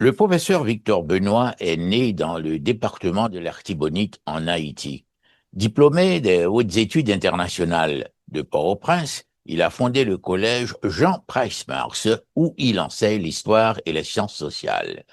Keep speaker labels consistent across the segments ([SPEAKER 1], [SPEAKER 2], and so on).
[SPEAKER 1] Le professeur Victor Benoît est né dans le département de l'Artibonite en Haïti. Diplômé des hautes études internationales de Port-au-Prince, il a fondé le collège Jean Price-Mars où il enseigne l'histoire et les sciences sociales.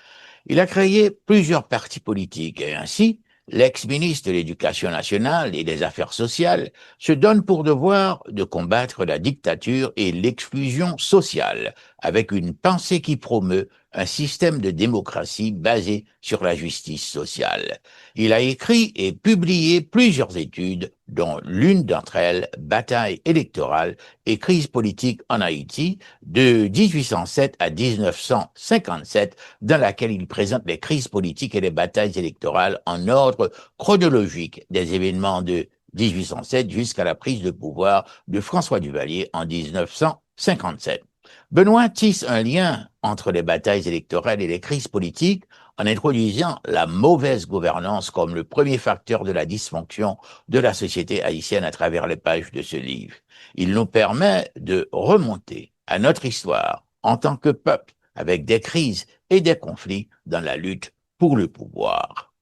[SPEAKER 1] Il a créé plusieurs partis politiques et ainsi, l'ex-ministre de l'Éducation nationale et des Affaires sociales se donne pour devoir de combattre la dictature et l'exclusion sociale avec une pensée qui promeut un système de démocratie basé sur la justice sociale. Il a écrit et publié plusieurs études, dont l'une d'entre elles, Bataille électorale et crise politique en Haïti, de 1807 à 1957, dans laquelle il présente les crises politiques et les batailles électorales en ordre chronologique des événements de 1807 jusqu'à la prise de pouvoir de François Duvalier en 1957. Benoît tisse un lien entre les batailles électorales et les crises politiques en introduisant la mauvaise gouvernance comme le premier facteur de la dysfonction de la société haïtienne à travers les pages de ce livre. Il nous permet de remonter à notre histoire en tant que peuple avec des crises et des conflits dans la lutte pour le pouvoir.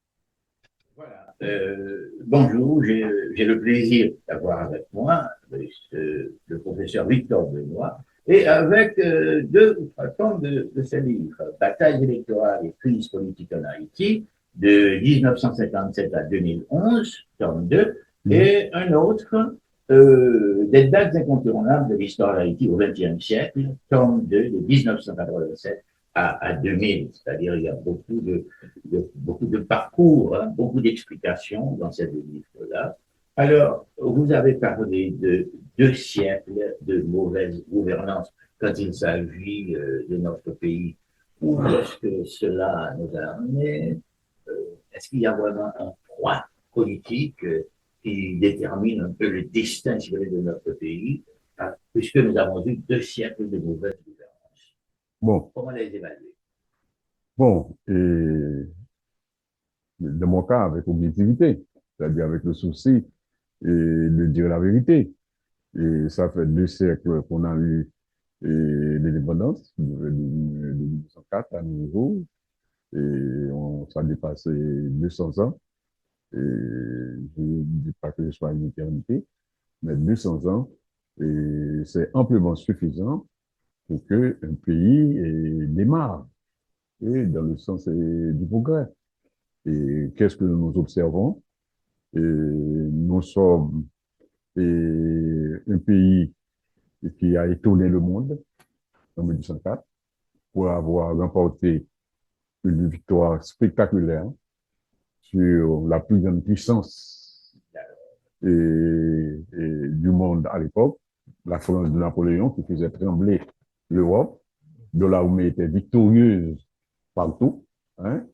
[SPEAKER 2] Bonjour, j'ai le plaisir d'avoir avec moi le professeur Victor Benoît et avec deux ou trois tomes de ce livre, Bataille électorale et crise politique en Haïti, de 1957 à 2011, tome 2, et un autre, des dates incontournables de l'histoire d'Haïti au XXe siècle, tome 2, de 1987 à 2000, c'est-à-dire il y a beaucoup de parcours, hein, beaucoup d'explications dans ces deux livres-là. Alors, vous avez parlé de 2 siècles de mauvaise gouvernance quand il s'agit de notre pays. Où est-ce que cela nous a amené? Est-ce qu'il y a vraiment un point politique qui détermine un peu le destin de notre pays, puisque nous avons eu 2 siècles de mauvaise gouvernance?
[SPEAKER 3] Bon,
[SPEAKER 2] Comment les évaluer?
[SPEAKER 3] bon, et dans mon cas, avec objectivité, c'est-à-dire avec le souci de dire la vérité. Et ça fait 2 siècles qu'on a eu l'indépendance de 1904 à nouveau, et ça a dépassé 200 ans. Et je ne dis pas que ce soit une éternité, mais 200 ans, et c'est amplement suffisant pour qu'un pays démarre, et dans le sens du progrès. Et qu'est-ce que nous observons? Et nous sommes un pays qui a étonné le monde en 1804 pour avoir remporté une victoire spectaculaire sur la plus grande puissance du monde à l'époque, la France de Napoléon, qui faisait trembler l'Europe, dont l'armée était victorieuse partout, hein,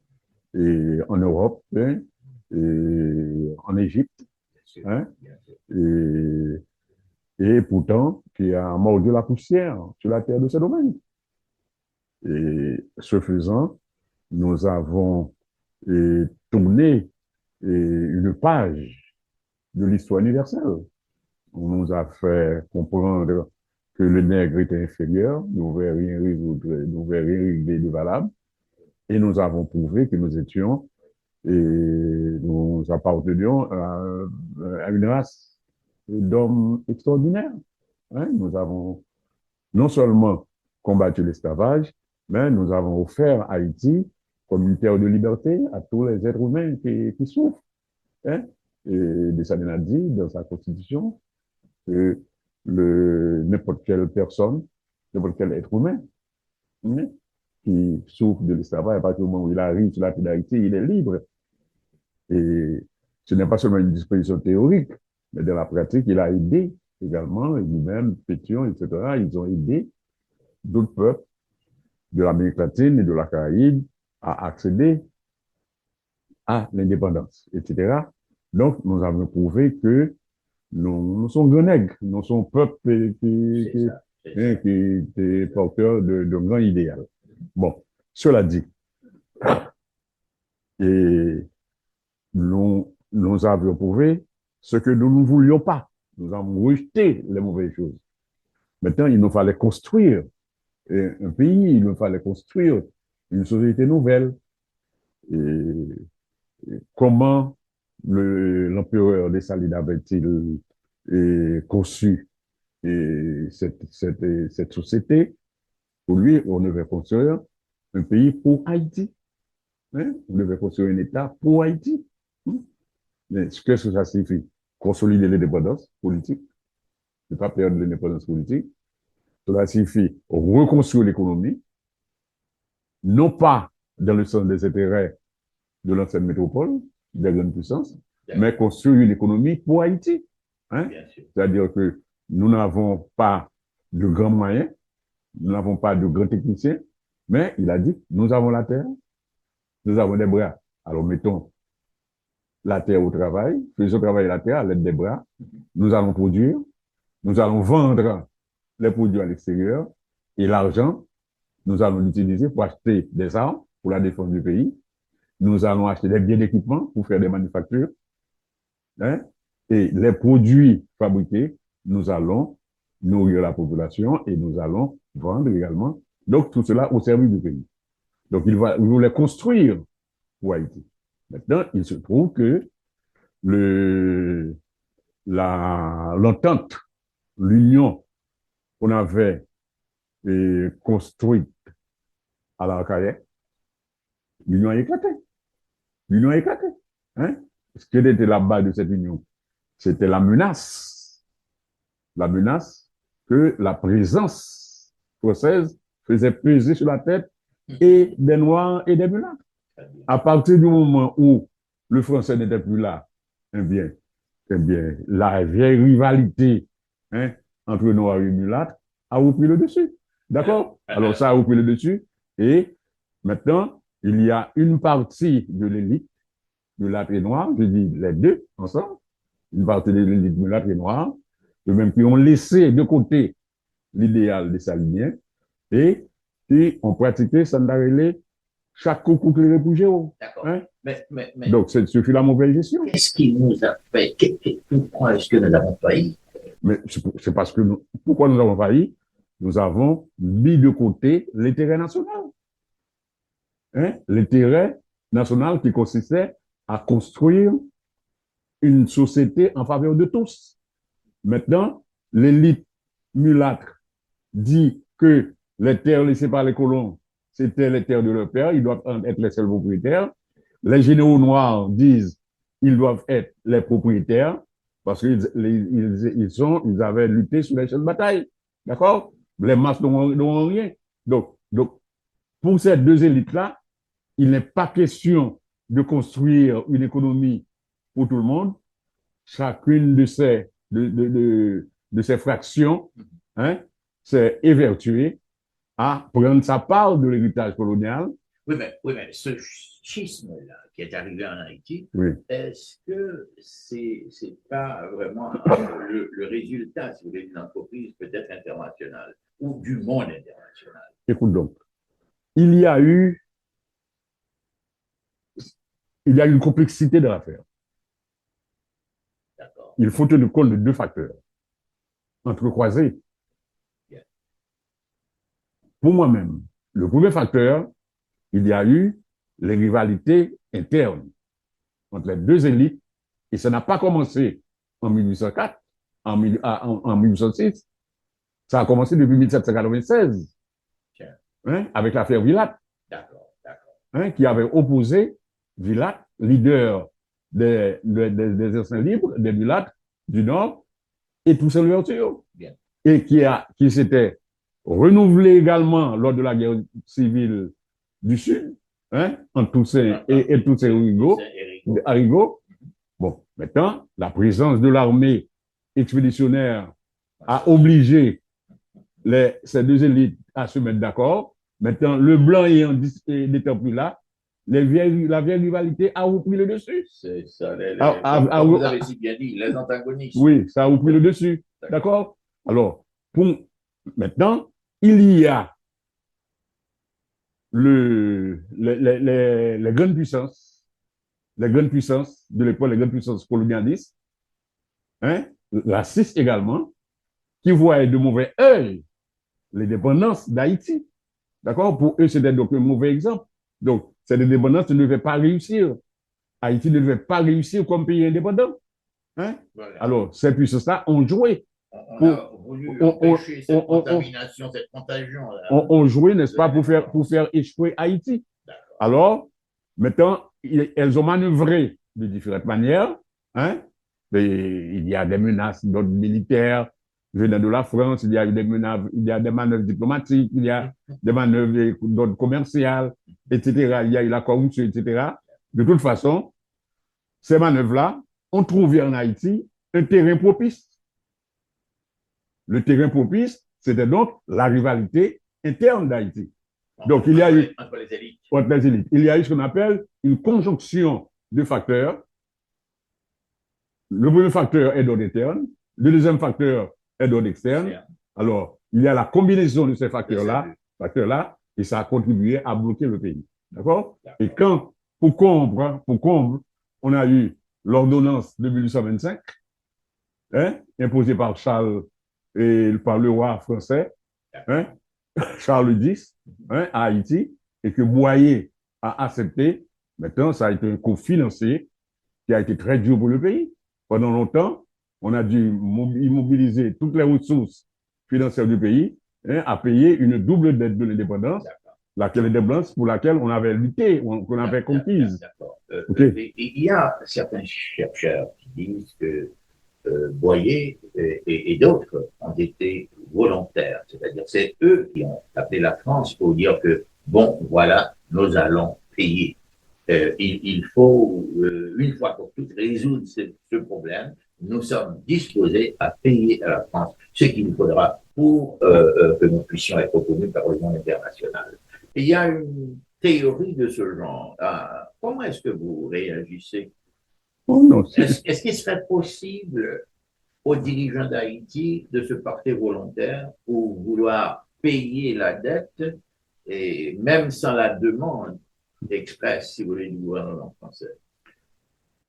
[SPEAKER 3] et en Europe, hein, et en Égypte, hein, et pourtant qui a mordu la poussière sur la terre de ce domaine. Et ce faisant, nous avons tourné une page de l'histoire universelle. On nous a fait comprendre que le nègre était inférieur, nous ne rien résoudre, nous ne rien régler de valable, et nous avons prouvé que nous étions et nous appartenions à une race d'hommes extraordinaires. Hein? Nous avons non seulement combattu l'esclavage, mais nous avons offert Haïti comme une terre de liberté à tous les êtres humains qui souffrent. Hein? Et Dessalines a dit dans sa constitution que n'importe quelle personne, n'importe quel être humain, hein, qui souffre de l'esclavage, à partir du moment où il arrive sur la terre d'Haïti, il est libre. Et ce n'est pas seulement une disposition théorique, mais dans la pratique, il a aidé également, lui-même, Pétion, etc. Ils ont aidé d'autres peuples de l'Amérique latine et de la Caraïbe à accéder à l'indépendance, etc. Donc, nous avons prouvé que nous sommes grands nègres, nous sommes peuple qui est porteur de grands idéaux. Bon, cela dit, et nous avions prouvé ce que nous ne voulions pas. Nous avons rejeté les mauvaises choses. Maintenant, il nous fallait construire un pays, il nous fallait construire une société nouvelle. Et comment l'empereur Dessalines avait-il conçu cette société? Pour lui, on devait construire un pays pour Haïti. Hein? On devait construire un État pour Haïti. Hein? Mais qu'est-ce que ça signifie? Consolider l'indépendance politique, ne pas perdre l'indépendance politique. Cela signifie reconstruire l'économie, non pas dans le sens des intérêts de l'ancienne métropole, des grandes puissances, mais construire une économie pour Haïti. Hein? C'est-à-dire que nous n'avons pas de grands moyens, nous n'avons pas de grands techniciens, mais il a dit, nous avons la terre, nous avons des bras. Alors mettons la terre au travail, faisons travailler la terre à l'aide des bras, nous allons produire, nous allons vendre les produits à l'extérieur et l'argent, nous allons l'utiliser pour acheter des armes pour la défense du pays, nous allons acheter des biens d'équipement pour faire des manufactures, hein, et les produits fabriqués, nous allons nourrir la population et nous allons vendre également. Donc, tout cela au service du pays. Donc, il voulait construire pour Haïti. Maintenant, il se trouve que l'entente, l'union qu'on avait construite à l'Arcaïe, l'union a éclaté. L'union a éclaté. Hein? Ce qui était la base de cette union, c'était la menace. La menace que la présence française faisait peser sur la tête et des Noirs et des Mulâtres. À partir du moment où le français n'était plus là, eh bien, la vieille rivalité, hein, entre Noirs et Mulâtres a repris le dessus. D'accord? Alors, ça a repris le dessus. Et maintenant, il y a une partie de l'élite mulâtre et noire, je dis les deux ensemble, une partie de l'élite mulâtre et noire, de même qui ont laissé de côté l'idéal des Saliniens et qui ont pratiqué Sandarélé chaque coucou que les réfugiés.
[SPEAKER 2] D'accord.
[SPEAKER 3] Hein?
[SPEAKER 2] Mais
[SPEAKER 3] donc, ce fut la mauvaise gestion.
[SPEAKER 2] Qu'est-ce qui nous a fait? Pourquoi est-ce que nous avons failli?
[SPEAKER 3] Mais c'est parce que pourquoi nous avons failli? Nous avons mis de côté l'intérêt national. Hein? L'intérêt national qui consistait à construire une société en faveur de tous. Maintenant, l'élite mulâtre dit que les terres laissées par les colons, c'était les terres de leur père, ils doivent être les seuls propriétaires. Les généraux noirs disent qu'ils doivent être les propriétaires parce qu'ils avaient lutté sur les champs de bataille. D'accord? Les masses n'ont rien. Donc, pour ces deux élites-là, il n'est pas question de construire une économie pour tout le monde. Chacune de ces fractions, hein, s'est évertuée à prendre sa part de l'héritage colonial.
[SPEAKER 2] Oui, mais ce schisme-là qui est arrivé en Haïti,
[SPEAKER 3] oui.
[SPEAKER 2] Est-ce que c'est pas vraiment le résultat, si vous voulez, d'une entreprise peut-être internationale ou du monde international?
[SPEAKER 3] Écoute donc, il y a eu une complexité de l'affaire. Il faut tenir compte de deux facteurs entrecroisés.
[SPEAKER 2] Yeah.
[SPEAKER 3] Pour moi-même, le premier facteur, il y a eu les rivalités internes entre les deux élites, et ça n'a pas commencé en 1804, en 1806, ça a commencé depuis 1796, hein, avec l'affaire Villatte, hein, qui avait opposé Villatte, leader des anciens libres, des Mulattes du Nord, et Toussaint Louverture, et qui s'était renouvelé également lors de la guerre civile du Sud, hein, entre Toussaint et Toussaint Arigo. Bon, maintenant, la présence de l'armée expéditionnaire a obligé ces deux élites à se mettre d'accord. Maintenant, le blanc n'étant plus là, la vieille rivalité a repris le dessus.
[SPEAKER 2] C'est ça, vous avez si bien dit, les antagonistes.
[SPEAKER 3] Oui, ça a repris le dessus. D'accord? Alors, maintenant, il y a les grandes puissances de l'époque, les grandes puissances colonialistes, hein, la CIS également, qui voyaient de mauvais œil les dépendances d'Haïti. D'accord? Pour eux, c'était donc un mauvais exemple. Donc, cette indépendance ne devait pas réussir. Haïti ne devait pas réussir comme pays indépendant. Hein?
[SPEAKER 2] Voilà.
[SPEAKER 3] Alors, ces puissances-là ont joué.
[SPEAKER 2] On
[SPEAKER 3] Pour,
[SPEAKER 2] a voulu
[SPEAKER 3] on,
[SPEAKER 2] empêcher cette contamination, cette contagion.
[SPEAKER 3] on joué, n'est-ce pas, pour faire échouer Haïti. Alors, maintenant, elles ont manœuvré de différentes manières. Hein? Il y a des menaces d'ordre militaire venant de la France, il y a des menaces, il y a des manœuvres diplomatiques, il y a des manœuvres d'ordre commercial, etc. Il y a eu la corruption, etc. De toute façon, ces manœuvres-là ont trouvé en Haïti un terrain propice. Le terrain propice, c'était donc la rivalité interne d'Haïti. Donc, il y a eu,
[SPEAKER 2] entre les élites.
[SPEAKER 3] Entre les élites, il y a eu ce qu'on appelle une conjonction de facteurs. Le premier facteur est d'ordre interne, le deuxième facteur est d'ordre externe. Alors, il y a la combinaison de ces facteurs-là, et ça a contribué à bloquer le pays. D'accord? Et quand, pour comble, on a eu l'ordonnance de 1825, hein, imposée par Charles et par le roi français, hein, Charles X, hein, à Haïti, et que Boyer a accepté. Maintenant, ça a été un coût financier qui a été très dur pour le pays. Pendant longtemps, on a dû immobiliser toutes les ressources financières du pays, hein, à payer une double dette de l'indépendance, laquelle indépendance pour laquelle on avait lutté, qu'on avait conquise.
[SPEAKER 2] Okay. Il y a certains chercheurs qui disent que Boyer et d'autres ont été volontaires, c'est-à-dire c'est eux qui ont appelé la France pour dire que bon, voilà, nous allons payer. Il faut, une fois pour toutes, résoudre ce problème. Nous sommes disposés à payer à la France ce qu'il nous faudra pour que nous puissions être reconnus par le monde international. Et il y a une théorie de ce genre. Comment est-ce que vous réagissez?
[SPEAKER 3] Oh
[SPEAKER 2] est-ce qu'il serait possible aux dirigeants d'Haïti de se porter volontaire pour vouloir payer la dette, et même sans la demande express, si vous voulez, du gouvernement français?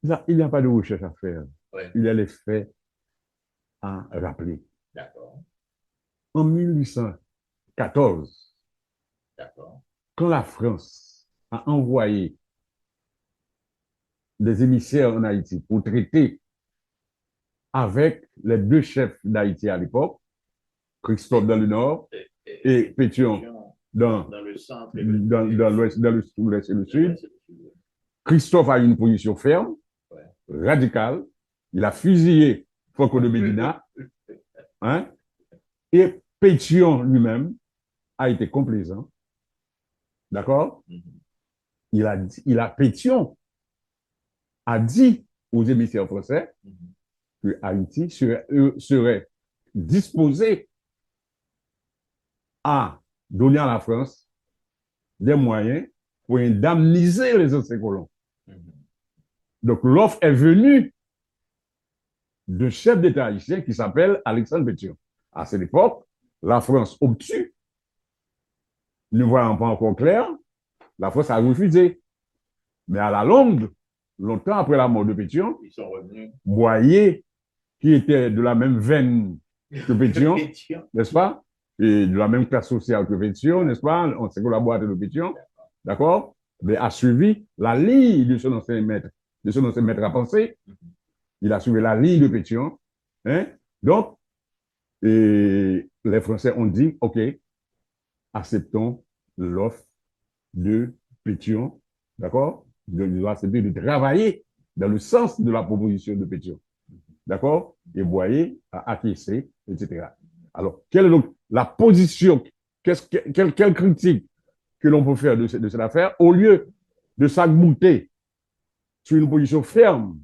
[SPEAKER 3] Il n'y a pas de recherche à faire.
[SPEAKER 2] Ouais.
[SPEAKER 3] Il y a les faits à rappeler.
[SPEAKER 2] D'accord.
[SPEAKER 3] En 1814, quand la France a envoyé des émissaires en Haïti pour traiter avec les deux chefs d'Haïti à l'époque, Christophe dans le nord et Pétion dans
[SPEAKER 2] le centre,
[SPEAKER 3] dans l'ouest, dans l'est et le sud. Christophe a une position ferme, radicale. Il a fusillé Franco de Medina, hein, et Pétion lui-même a été complaisant. D'accord? Pétion a dit aux émissaires français que Haïti serait disposé à donner à la France des moyens pour indemniser les anciens colons. Donc, l'offre est venue d'un chef d'État haïtien qui s'appelle Alexandre Pétion. À cette époque, la France obtue, ne voyant pas encore clair, la France a refusé. Mais à la longue, longtemps après la mort de Pétion,
[SPEAKER 2] ils sont revenus.
[SPEAKER 3] Boyer, qui était de la même veine que Pétion, n'est-ce pas? Et de la même classe sociale que Pétion, n'est-ce pas? On s'est collaboré de Pétion, d'accord? Mais a suivi la ligne de son ancien maître à penser. Il a suivi la ligne de Pétion. Hein? Donc, et les Français ont dit, OK, acceptons l'offre de Pétion, d'accord? Ils ont accepté de travailler dans le sens de la proposition de Pétion. D'accord? Et Boyer a acquiescé, etc. Alors, quelle est donc la position, quelle critique que l'on peut faire de cette affaire, au lieu de s'agmouter sur une position ferme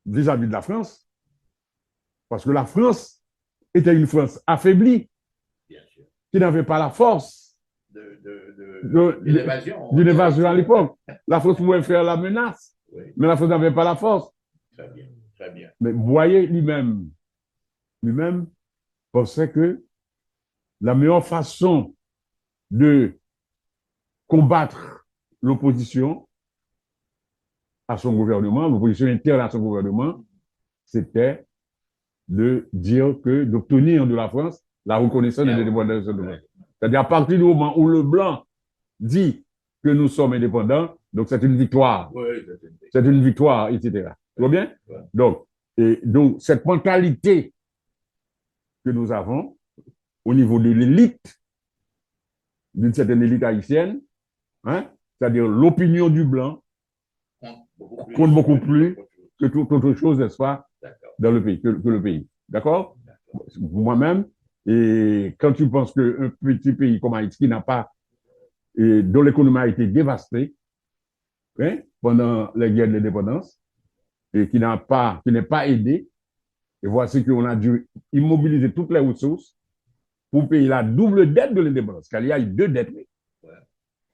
[SPEAKER 3] vis-à-vis de la France, parce que la France était une France affaiblie, qui n'avait pas la force d'une évasion à l'époque. La France pouvait faire la menace, mais la France n'avait pas la force.
[SPEAKER 2] Très bien, très bien.
[SPEAKER 3] Mais Boyer lui-même pensait que la meilleure façon de combattre l'opposition à son gouvernement, l'opposition interne à son gouvernement, c'était de dire que, d'obtenir de la France la reconnaissance de l'indépendance de l'Ouest. C'est-à-dire à partir du moment où le blanc dit que nous sommes indépendants, donc c'est une victoire.
[SPEAKER 2] Oui,
[SPEAKER 3] C'est une victoire, etc. Tu vois bien?
[SPEAKER 2] Ouais.
[SPEAKER 3] Donc, cette mentalité que nous avons au niveau de l'élite, d'une certaine élite haïtienne, hein, c'est-à-dire l'opinion du blanc compte beaucoup plus que toute autre chose, n'est-ce pas, dans le pays, que le pays. D'accord? Moi-même, et quand tu penses qu'un petit pays comme Haïti qui n'a pas, et dont l'économie a été dévastée, hein, pendant les guerres de l'indépendance, et qui n'est pas aidé, et voici qu'on a dû immobiliser toutes les ressources pour payer la double dette de l'indépendance, car il y a eu deux dettes.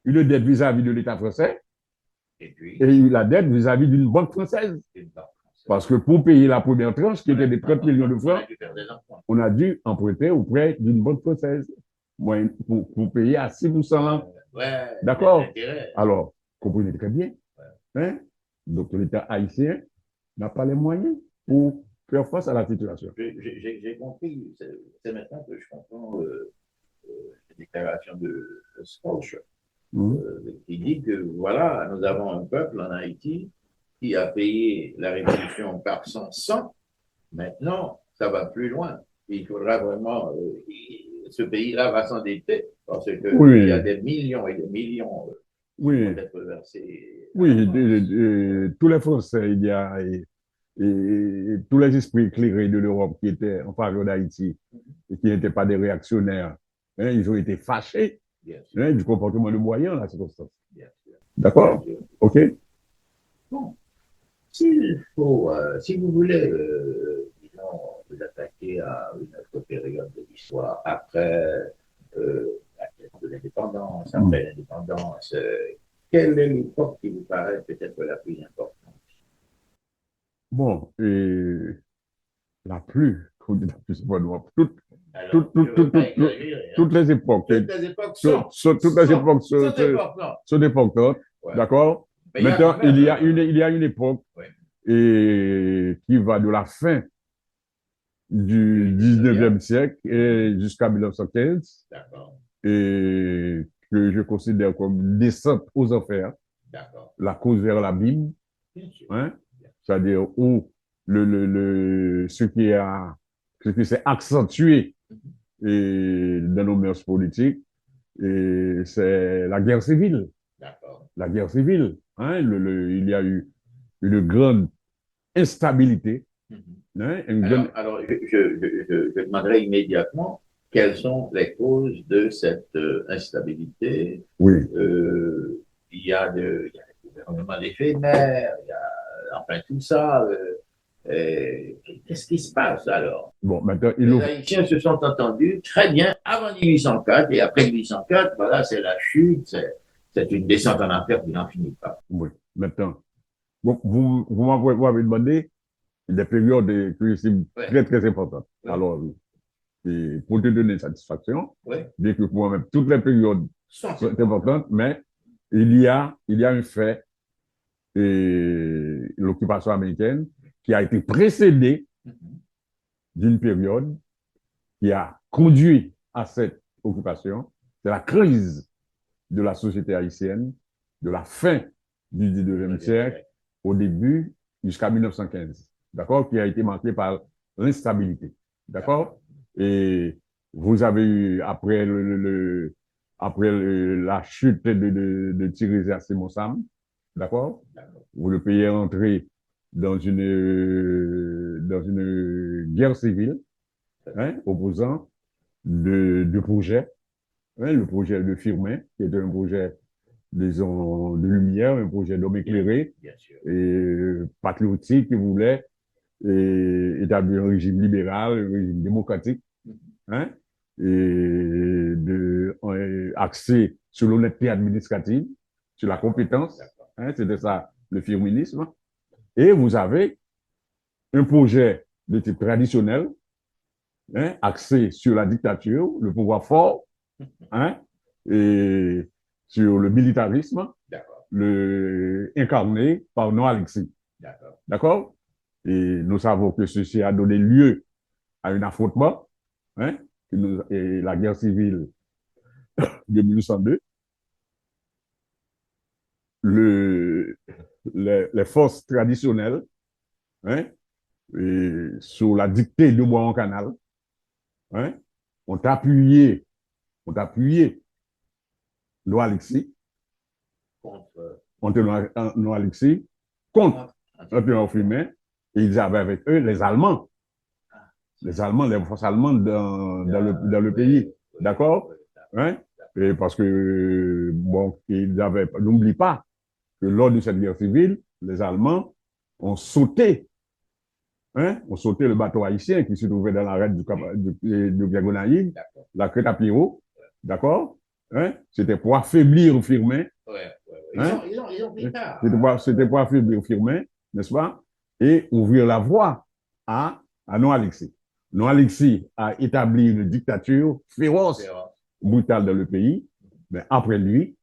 [SPEAKER 3] Une dette vis-à-vis de l'État français et la dette vis-à-vis d'une banque française. Parce que pour payer la première tranche, qui était de 30 millions de francs, on a dû emprunter auprès d'une banque française pour payer à 6%. D'accord? Alors, comprenez très bien. Hein? Donc, l'État haïtien n'a pas les moyens pour faire face à la situation.
[SPEAKER 2] J'ai compris. C'est maintenant que je comprends la déclaration de Scorch. Qui dit que voilà, nous avons un peuple en Haïti qui a payé la révolution par son sang. Maintenant, ça va plus loin. Il faudra vraiment, ce pays-là va s'endetter parce que il y a des millions et des millions qui vont être versés.
[SPEAKER 3] Oui, tous les Français, il y a tous les esprits éclairés de l'Europe qui étaient en faveur d'Haïti et qui n'étaient pas des réactionnaires, hein, ils ont été fâchés. Hein, du comportement de moyen dans la circonstance. D'accord? OK?
[SPEAKER 2] Bon. S'il faut, si vous voulez, disons, vous attaquer à une autre période de l'histoire, après la quête de l'indépendance, après l'indépendance, quelle est l'époque qui vous paraît peut-être la plus importante?
[SPEAKER 3] Bon, la plus importante, toutes les époques sont importantes, d'accord? Maintenant, il y a une époque qui va de la fin du 19e siècle jusqu'à 1915 et que je considère comme une descente aux enfers, la cause vers l'abîme, hein? C'est-à-dire où ce qui s'est accentué dans nos mœurs politiques, c'est la guerre civile. La guerre civile. Hein, il y a eu une grande instabilité. Hein,
[SPEAKER 2] alors je demanderai immédiatement quelles sont les causes de cette instabilité.
[SPEAKER 3] Oui.
[SPEAKER 2] Il y a le gouvernement éphémère, il y a enfin tout ça. Qu'est-ce qui se passe alors?
[SPEAKER 3] Bon, maintenant,
[SPEAKER 2] les Haïtiens se sont entendus très bien avant 1804 et après 1804, voilà, c'est la chute, c'est une descente en enfer qui n'en finit pas.
[SPEAKER 3] Oui, maintenant, bon, vous m'avez demandé des périodes que c'est très, très importantes. Alors, pour te donner satisfaction, bien que pour moi-même, toutes les périodes sont importantes, mais il y a un fait, l'occupation américaine, qui a été précédée d'une période qui a conduit à cette occupation, c'est la crise de la société haïtienne, de la fin du 19e siècle au début jusqu'à 1915, d'accord, qui a été marquée par l'instabilité, d'accord. Et vous avez eu, après la chute de Thierry Simon Sam, d'accord, où le pays est entré dans une guerre civile, hein, opposant deux projets, hein, le projet de Firmin, qui était un projet, disons, de lumière, un projet d'homme éclairé et patriotique qui voulait établir un régime libéral, un régime démocratique, hein, et axé sur l'honnêteté administrative, sur la compétence, hein, c'était ça le firminisme. Et vous avez un projet de type traditionnel, hein, axé sur la dictature, le pouvoir fort, hein, et sur le militarisme, incarné par Noir-Alexis. D'accord? Et nous savons que ceci a donné lieu à un affrontement, hein, et la guerre civile de 1902, les forces traditionnelles, hein, et sous la dictée de Bois en Canal, hein, ont appuyé Noah Alexis, contre Noah Alexis, contre Antoine Fumet, et ils avaient avec eux les Allemands, les forces allemandes dans le pays. D'accord? Hein? Et parce que, bon, n'oublie pas que lors de cette guerre civile, les Allemands ont sauté, hein, le bateau haïtien qui se trouvait dans l'arête de Diagonaïde, la crête à Pierrot, d'accord? Hein? C'était pour affaiblir Firmin. Hein?
[SPEAKER 2] Ils ont pris tard.
[SPEAKER 3] C'était pour affaiblir Firmin, n'est-ce pas? Et ouvrir la voie à Noah Alexis. Noah Alexis a établi une dictature féroce, brutale dans le pays, mais après lui,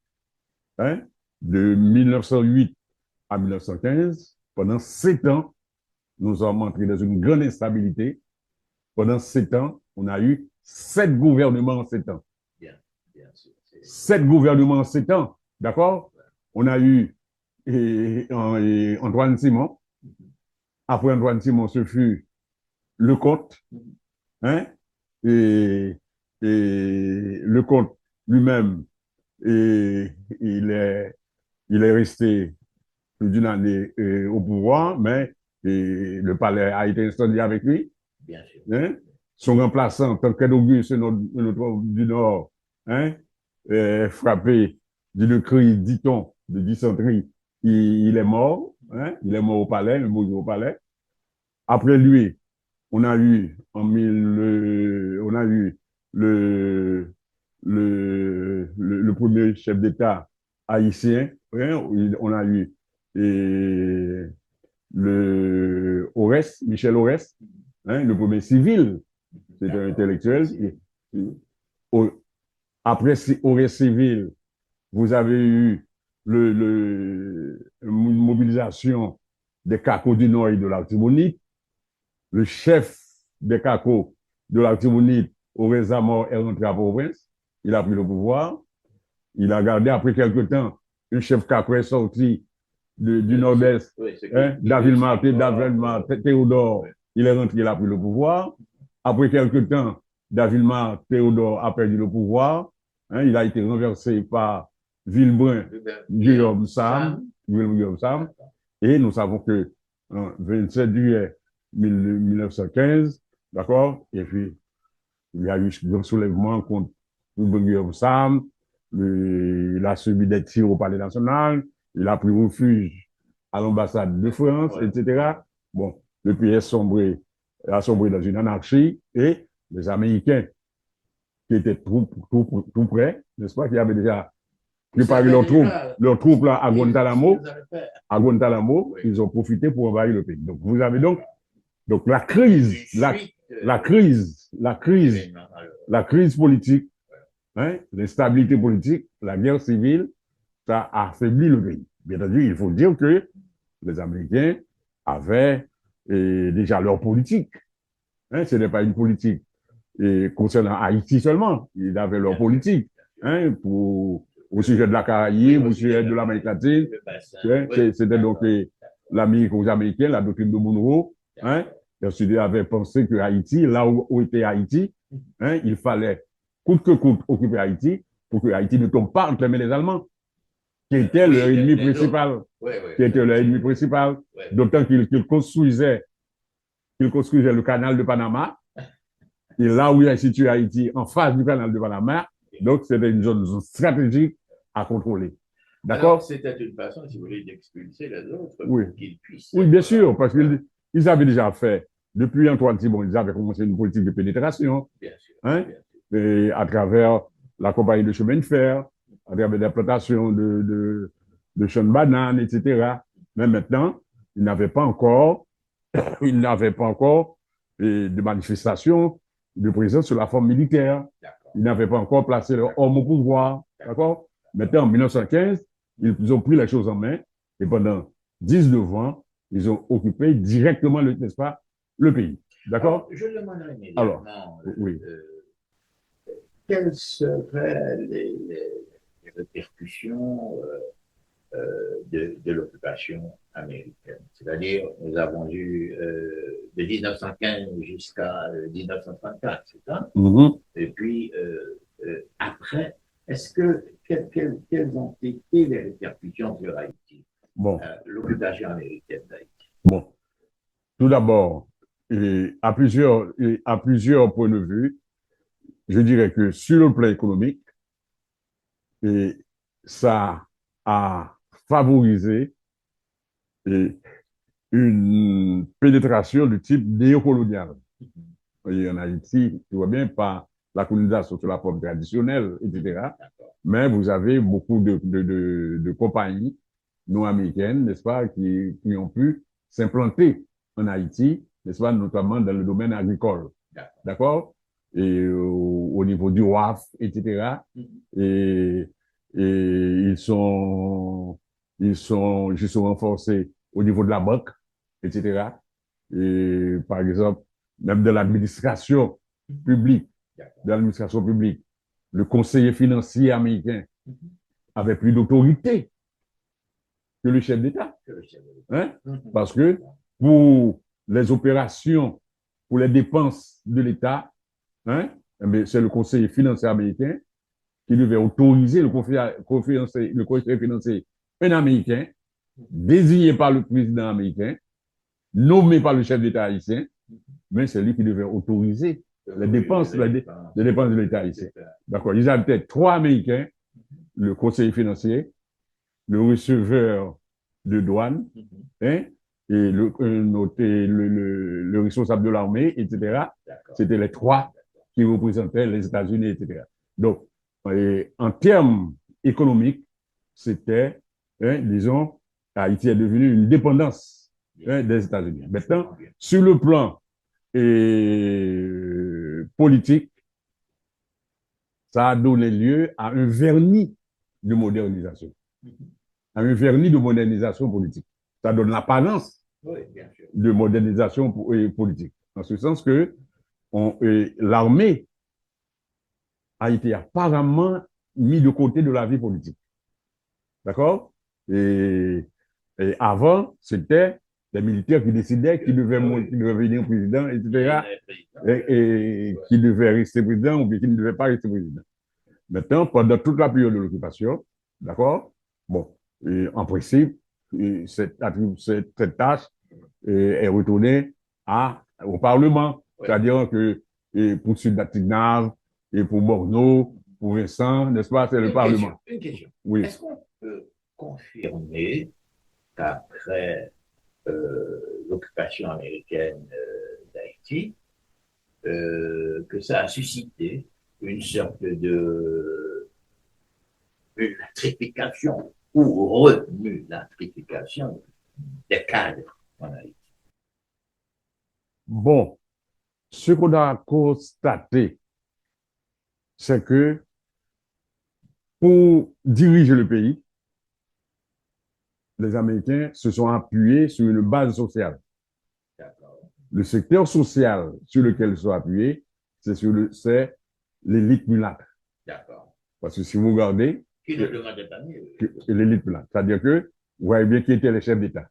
[SPEAKER 3] hein, de 1908 à 1915, pendant 7 ans, nous sommes entrés dans une grande instabilité. Pendant 7 ans, on a eu 7 gouvernements en 7 ans.
[SPEAKER 2] Bien sûr.
[SPEAKER 3] 7 gouvernements en 7 ans, d'accord? On a eu Antoine Simon. Après Antoine Simon, ce fut Lecomte, hein? Et Lecomte lui-même, il est resté plus d'une année au pouvoir, mais le palais a été installé avec lui.
[SPEAKER 2] Bien sûr.
[SPEAKER 3] Hein? Son remplaçant, Tancred Auguste, notre du Nord, hein? Frappé d'une crise, dit-on, de dysenterie, il est mort, hein? Il est mort au palais, il est mort au palais. Après lui, on a eu le premier chef d'État haïtien, hein? On a eu Michel Aurès, hein? Le premier civil, c'est un intellectuel. Après Aurès civil, vous avez eu une mobilisation des Cacos du Nord et de l'Artibonite. Le chef des Cacos de l'Artibonite, Aurès Zamor, est rentré à Port-au-Prince. Il a pris le pouvoir. Il a gardé, après quelque temps, un chef Caco est sorti du Nord-Est, hein, David Martin, Théodore. Il est rentré, il a pris le pouvoir. Après quelque temps, David Martin, Théodore a perdu le pouvoir. Hein, il a été renversé par Villebrun, Guillaume Sam. Et nous savons que 27 juillet 1915, d'accord, et puis il y a eu un soulèvement contre Guillaume Sam, il a subi des tirs au Palais national, il a pris refuge à l'ambassade de France, etc. Bon, le pays a sombré dans une anarchie, et les Américains, qui étaient tout près, n'est-ce pas, qui avaient déjà préparé leurs troupes là à Guantanamo, oui. Ils ont profité pour envahir le pays. Donc, vous avez donc la crise politique, hein, l'instabilité politique, la guerre civile, ça a affaibli le pays. Bien entendu, il faut dire que les Américains avaient déjà leur politique. Hein, ce n'est pas une politique concernant Haïti seulement. Ils avaient leur politique, hein, au sujet de la Caraïbe, au sujet de l'Amérique latine. C'était donc l'Amérique aux Américains, la doctrine de Monroe. Hein, ils avaient pensé que Haïti, là où était Haïti, hein, il fallait coûte que coûte occuper Haïti pour que Haïti ne tombe pas entre les mains des Allemands, qui était leur ennemi principal. D'autant qu'ils construisaient le canal de Panama. Et là où est situé Haïti, en face du canal de Panama, donc c'était une zone stratégique à contrôler. D'accord?
[SPEAKER 2] C'était une façon, si vous voulez, d'expulser les autres
[SPEAKER 3] pour
[SPEAKER 2] qu'ils puissent.
[SPEAKER 3] Oui, bien sûr, parce qu'ils avaient déjà fait, depuis Antoine Simon, ils avaient commencé une politique de pénétration.
[SPEAKER 2] Bien sûr.
[SPEAKER 3] Hein?
[SPEAKER 2] Bien sûr.
[SPEAKER 3] Et à travers la compagnie de chemin de fer, à travers l'implantation de champs de bananes, etc. Mais maintenant, ils n'avaient pas encore de manifestations de présence sur la forme militaire. Ils n'avaient pas encore placé leur homme au pouvoir. D'accord? Maintenant, en 1915, ils ont pris les choses en main et pendant 19 ans, ils ont occupé directement, n'est-ce pas, le pays. D'accord?
[SPEAKER 2] Je demanderais immédiatement,
[SPEAKER 3] oui.
[SPEAKER 2] quelles seraient les répercussions de l'occupation américaine? C'est-à-dire, nous avons eu de 1915 jusqu'à 1934, c'est ça?
[SPEAKER 3] Mhm.
[SPEAKER 2] Et puis, après, quelles ont été les répercussions sur Haïti,
[SPEAKER 3] Bon,
[SPEAKER 2] l'occupation américaine d'Haïti?
[SPEAKER 3] bon. Tout d'abord, à plusieurs points de vue, je dirais que sur le plan économique, et ça a favorisé et, une pénétration du type néocolonial. Et en Haïti, tu vois bien, pas la colonisation sur la forme traditionnelle, etc. Mais vous avez beaucoup de compagnies non américaines, n'est-ce pas, qui ont pu s'implanter en Haïti, n'est-ce pas, notamment dans le domaine agricole. D'accord? Et au niveau du WAF, etc. Et, et ils sont justement renforcés au niveau de la banque, etc. Et par exemple, même de l'administration publique, le conseiller financier américain avait plus d'autorité que le chef d'État. Hein? Parce que pour les opérations, pour les dépenses de l'État, hein, c'est le conseiller financier américain qui devait autoriser le conseiller financier un Américain, désigné par le président américain, nommé par le chef d'État haïtien, mais c'est lui qui devait autoriser les dépenses de l'État haïtien. D'accord. Ils avaient peut-être trois Américains, le conseiller financier, le receveur de douane, hein, et le responsable de l'armée, etc. C'était les trois qui représentaient les États-Unis, etc. Donc, en termes économiques, c'était, hein, disons, Haïti est devenu une dépendance, hein, des États-Unis. Maintenant, sur le plan politique, ça a donné lieu à un vernis de modernisation, politique. Ça donne l'apparence de modernisation politique. En ce sens que l'armée a été apparemment mis de côté de la vie politique. D'accord? Et avant, c'était les militaires qui décidaient qui devait venir président, etc. Et qui devait rester président ou bien qui ne devait pas rester président. Maintenant, pendant toute la période de l'occupation, d'accord? Bon, en principe, cette tâche est retournée au Parlement. C'est-à-dire que pour Sud-Datignav et pour Borno, pour Vincent, n'est-ce pas, c'est le Parlement.
[SPEAKER 2] Une question.
[SPEAKER 3] Oui.
[SPEAKER 2] Est-ce qu'on peut confirmer qu'après l'occupation américaine d'Haïti, que ça a suscité une sorte de multiplication ou remultiplication des cadres en Haïti?
[SPEAKER 3] Bon, ce qu'on a constaté, c'est que pour diriger le pays, les Américains se sont appuyés sur une base sociale. Le secteur social sur lequel ils sont appuyés, c'est l'élite mulâtre. Parce que si vous regardez, l'élite mulâtre, c'est-à-dire que vous voyez bien qui étaient les chefs d'État.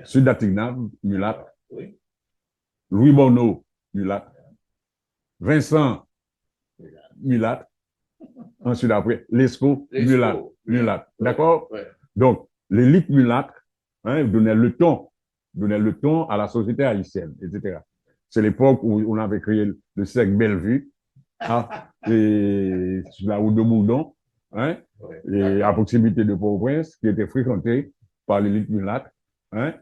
[SPEAKER 3] Sud-Datignav, mulâtre. Louis Borno, mulâtre. Vincent, mulâtre. Ensuite, après, Lescaut, mulâtre. D'accord? Donc, l'élite mulâtre, hein, donnait le ton à la société haïtienne, etc. C'est l'époque où on avait créé le cercle Bellevue, hein, et sur la route de Moudon, hein, et à proximité de Port-au-Prince, qui était fréquenté par l'élite mulâtre, hein,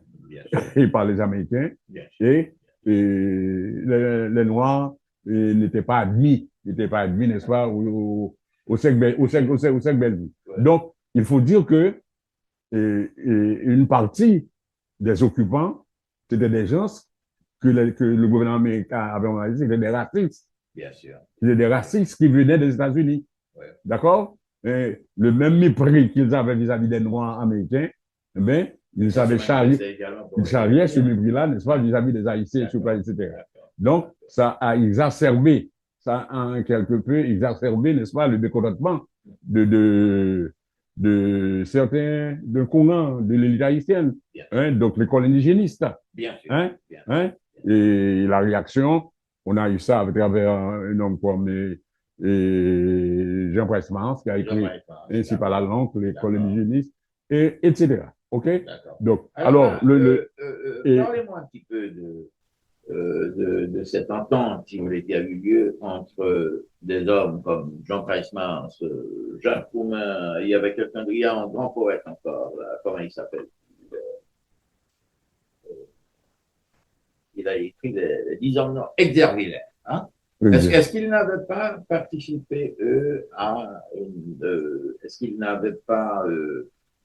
[SPEAKER 3] et par les Américains, et les Noirs n'étaient pas admis, n'est-ce pas, au cercle Bellevue. Donc, il faut dire que une partie des occupants, c'était des gens que le gouvernement américain avait organisé, c'était des racistes.
[SPEAKER 2] Bien sûr.
[SPEAKER 3] C'était des racistes qui venaient des États-Unis. Ouais. D'accord? Et le même mépris qu'ils avaient vis-à-vis des Noirs américains, eh bien, ils avaient charrié ce mépris-là, n'est-ce pas, vis-à-vis des Haïtiens, etc. Donc, ça a exacerbé ça a quelque peu exacerbé, n'est-ce pas, le mécontentement de certains, d'un courant de l'élite haïtienne,
[SPEAKER 2] Bien,
[SPEAKER 3] hein, donc l'école indigéniste,
[SPEAKER 2] bien sûr,
[SPEAKER 3] hein,
[SPEAKER 2] bien,
[SPEAKER 3] hein, et la réaction, on a eu ça à travers un homme comme Jean Price-Mars, qui a
[SPEAKER 2] je
[SPEAKER 3] écrit ainsi par la
[SPEAKER 2] d'accord,
[SPEAKER 3] langue, l'école
[SPEAKER 2] d'accord,
[SPEAKER 3] indigéniste, et, etc. OK?
[SPEAKER 2] d'accord.
[SPEAKER 3] Donc,
[SPEAKER 2] Alors
[SPEAKER 3] alors,
[SPEAKER 2] là,
[SPEAKER 3] et,
[SPEAKER 2] parlez-moi un petit peu de cette entente, si vous voulez, qui a eu lieu entre des hommes comme Jean Preissmans, Jacques Roumain, il y avait quelqu'un de, il y a un grand poète encore, là, comment il s'appelle? Il a écrit les 10 hommes noirs, Exerviller, hein? Est-ce qu'ils n'avaient pas participé, eux, est-ce qu'ils n'avaient pas,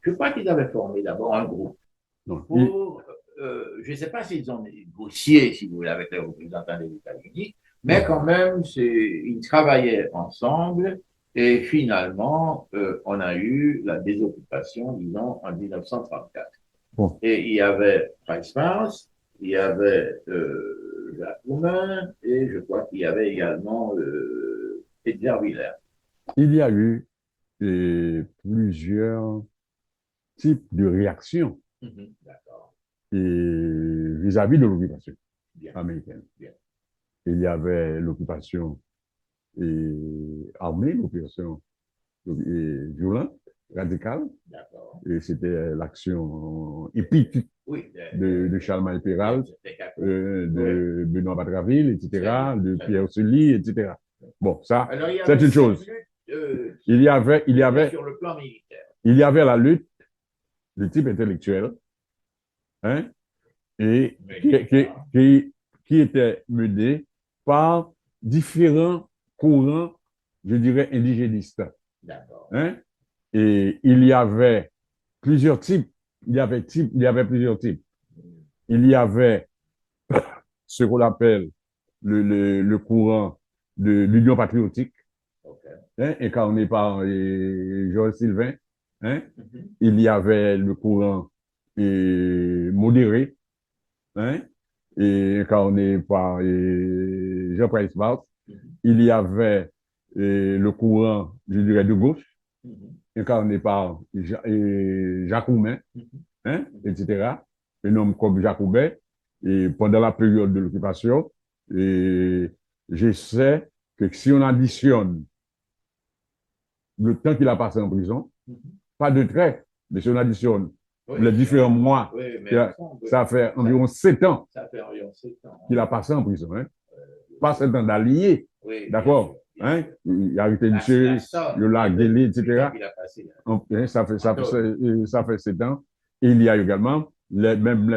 [SPEAKER 2] je crois qu'ils avaient formé d'abord un groupe
[SPEAKER 3] non,
[SPEAKER 2] pour, je ne sais pas s'ils ont négocié, si vous voulez, avec les représentants des États-Unis, mais
[SPEAKER 3] non,
[SPEAKER 2] quand même, ils travaillaient ensemble et finalement, on a eu la désoccupation, disons, en 1934.
[SPEAKER 3] bon,
[SPEAKER 2] Et il y avait Price-Mars, il y avait Jacques Roumain et je crois qu'il y avait également Edgar Villers.
[SPEAKER 3] il y a eu plusieurs types de réactions
[SPEAKER 2] D'accord.
[SPEAKER 3] vis-à-vis de l'occupation
[SPEAKER 2] Bien,
[SPEAKER 3] américaine.
[SPEAKER 2] bien.
[SPEAKER 3] Il y avait l'occupation armée, l'occupation violente, radicale,
[SPEAKER 2] D'accord.
[SPEAKER 3] et c'était l'action épique
[SPEAKER 2] Oui,
[SPEAKER 3] de Charlemagne Péral,
[SPEAKER 2] oui.
[SPEAKER 3] de Benoît Batraville, etc.,
[SPEAKER 2] Très
[SPEAKER 3] de
[SPEAKER 2] bien.
[SPEAKER 3] Pierre Sully, etc. Bon, ça,
[SPEAKER 2] Alors, il y
[SPEAKER 3] c'est
[SPEAKER 2] avait
[SPEAKER 3] une
[SPEAKER 2] cette
[SPEAKER 3] chose.
[SPEAKER 2] lutte
[SPEAKER 3] Il y avait,
[SPEAKER 2] sur le plan militaire.
[SPEAKER 3] il y avait la lutte de type intellectuel, hein, et qui était menée par différents courants, je dirais, indigénistes.
[SPEAKER 2] D'accord.
[SPEAKER 3] Hein? Et il y avait plusieurs types. Il y avait plusieurs types. Il y avait ce qu'on appelle le courant de l'Union patriotique,
[SPEAKER 2] Okay.
[SPEAKER 3] hein, incarné par Georges Sylvain. Hein? Il y avait le courant modéré, hein, et incarné par Jean Price-Mars. Il y avait le courant, je dirais, de gauche, incarné par Jacques Roumain, hein, etc. Un homme comme Jacques Roumain. Et pendant la période de l'occupation, et je sais que si on additionne le temps qu'il a passé en prison, pas de trait, mais si on additionne les différents mois, ça fait environ 7 ans qu'il a passé en prison. Hein? Pas 7 ans d'allié, d'accord? Hein? Il a été monsieur, il l'a gueulé, etc. Ça fait 7 ans. Et il y a également même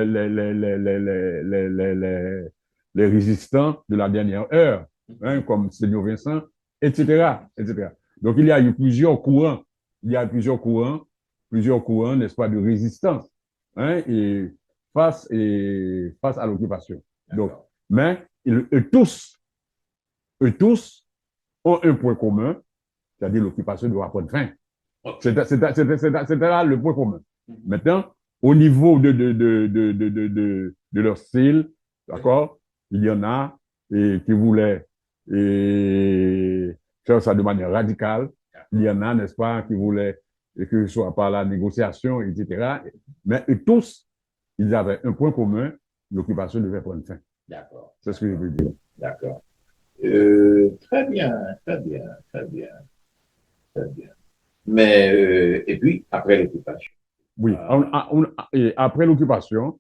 [SPEAKER 3] les résistants de la dernière heure, hein, comme Seigneur Vincent, etc., etc. Donc, il y a eu plusieurs courants. Il y a plusieurs courants, n'est-ce pas, de résistance, hein, et face à l'occupation. Donc, mais eux tous ont un point commun, c'est-à-dire l'occupation doit prendre fin. C'était là le point commun. Maintenant, au niveau de leur style, d'accord, il y en a qui voulaient faire ça de manière radicale. Il y en a, n'est-ce pas, qui voulaient que ce soit par la négociation, etc. Mais eux tous, ils avaient un point commun, l'occupation devait prendre fin.
[SPEAKER 2] D'accord.
[SPEAKER 3] C'est ce que je veux dire.
[SPEAKER 2] D'accord. Très bien, très bien, très bien, très bien. Mais, et puis, après l'occupation.
[SPEAKER 3] Oui, et après l'occupation,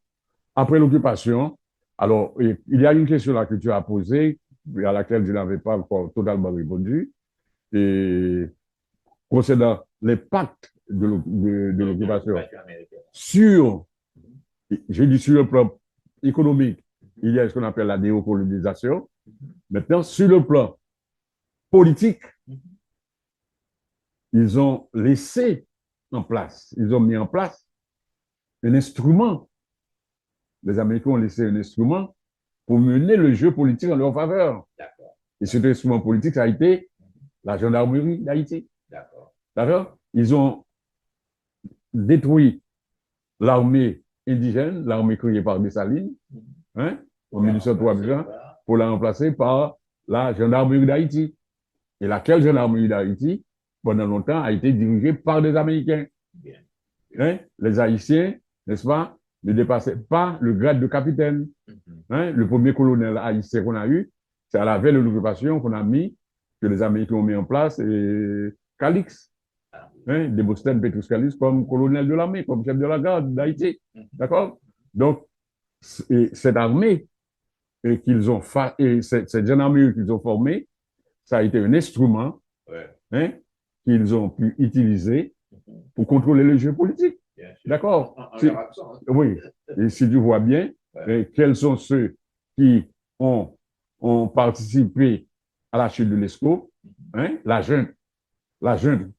[SPEAKER 3] alors, il y a une question là que tu as posée, à laquelle je n'avais pas encore totalement répondu, et concernant l'impact de l'occupation sur, j'ai dit sur le plan économique, il y a ce qu'on appelle la néocolonisation. Maintenant, sur le plan politique, ils ont laissé en place, ils ont mis en place un instrument. Les Américains ont laissé un instrument pour mener le jeu politique en leur faveur. Et cet instrument politique, ça a été la gendarmerie d'Haïti. D'accord? Ils ont détruit l'armée indigène, l'armée créée par Dessalines, hein, en 1803 pour la remplacer par la gendarmerie d'Haïti. Et laquelle gendarmerie d'Haïti, pendant longtemps, a été dirigée par des Américains.
[SPEAKER 2] Bien.
[SPEAKER 3] Hein? Les Haïtiens, n'est-ce pas, ne dépassaient pas le grade de capitaine.
[SPEAKER 2] Mhm.
[SPEAKER 3] Hein? Le premier colonel haïtien qu'on a eu, c'est à la veille de l'occupation qu'on a mis, que les Américains ont mis en place, et Calix,
[SPEAKER 2] Ah, oui.
[SPEAKER 3] hein? Demosthène Petrus Calix, comme colonel de l'armée, comme chef de la garde d'Haïti.
[SPEAKER 2] Mhm.
[SPEAKER 3] D'accord? Donc, cette armée qu'ils ont et cette gendarmerie qu'ils ont formée, ça a été un instrument,
[SPEAKER 2] Ouais.
[SPEAKER 3] hein, qu'ils ont pu utiliser
[SPEAKER 2] Mhm.
[SPEAKER 3] pour contrôler le jeu politique.
[SPEAKER 2] Bien sûr.
[SPEAKER 3] D'accord?
[SPEAKER 2] En leur absence.
[SPEAKER 3] Oui. Et si tu vois bien,
[SPEAKER 2] Ouais.
[SPEAKER 3] quels sont ceux qui ont, ont participé à la chute de l'ESCO, hein, la junte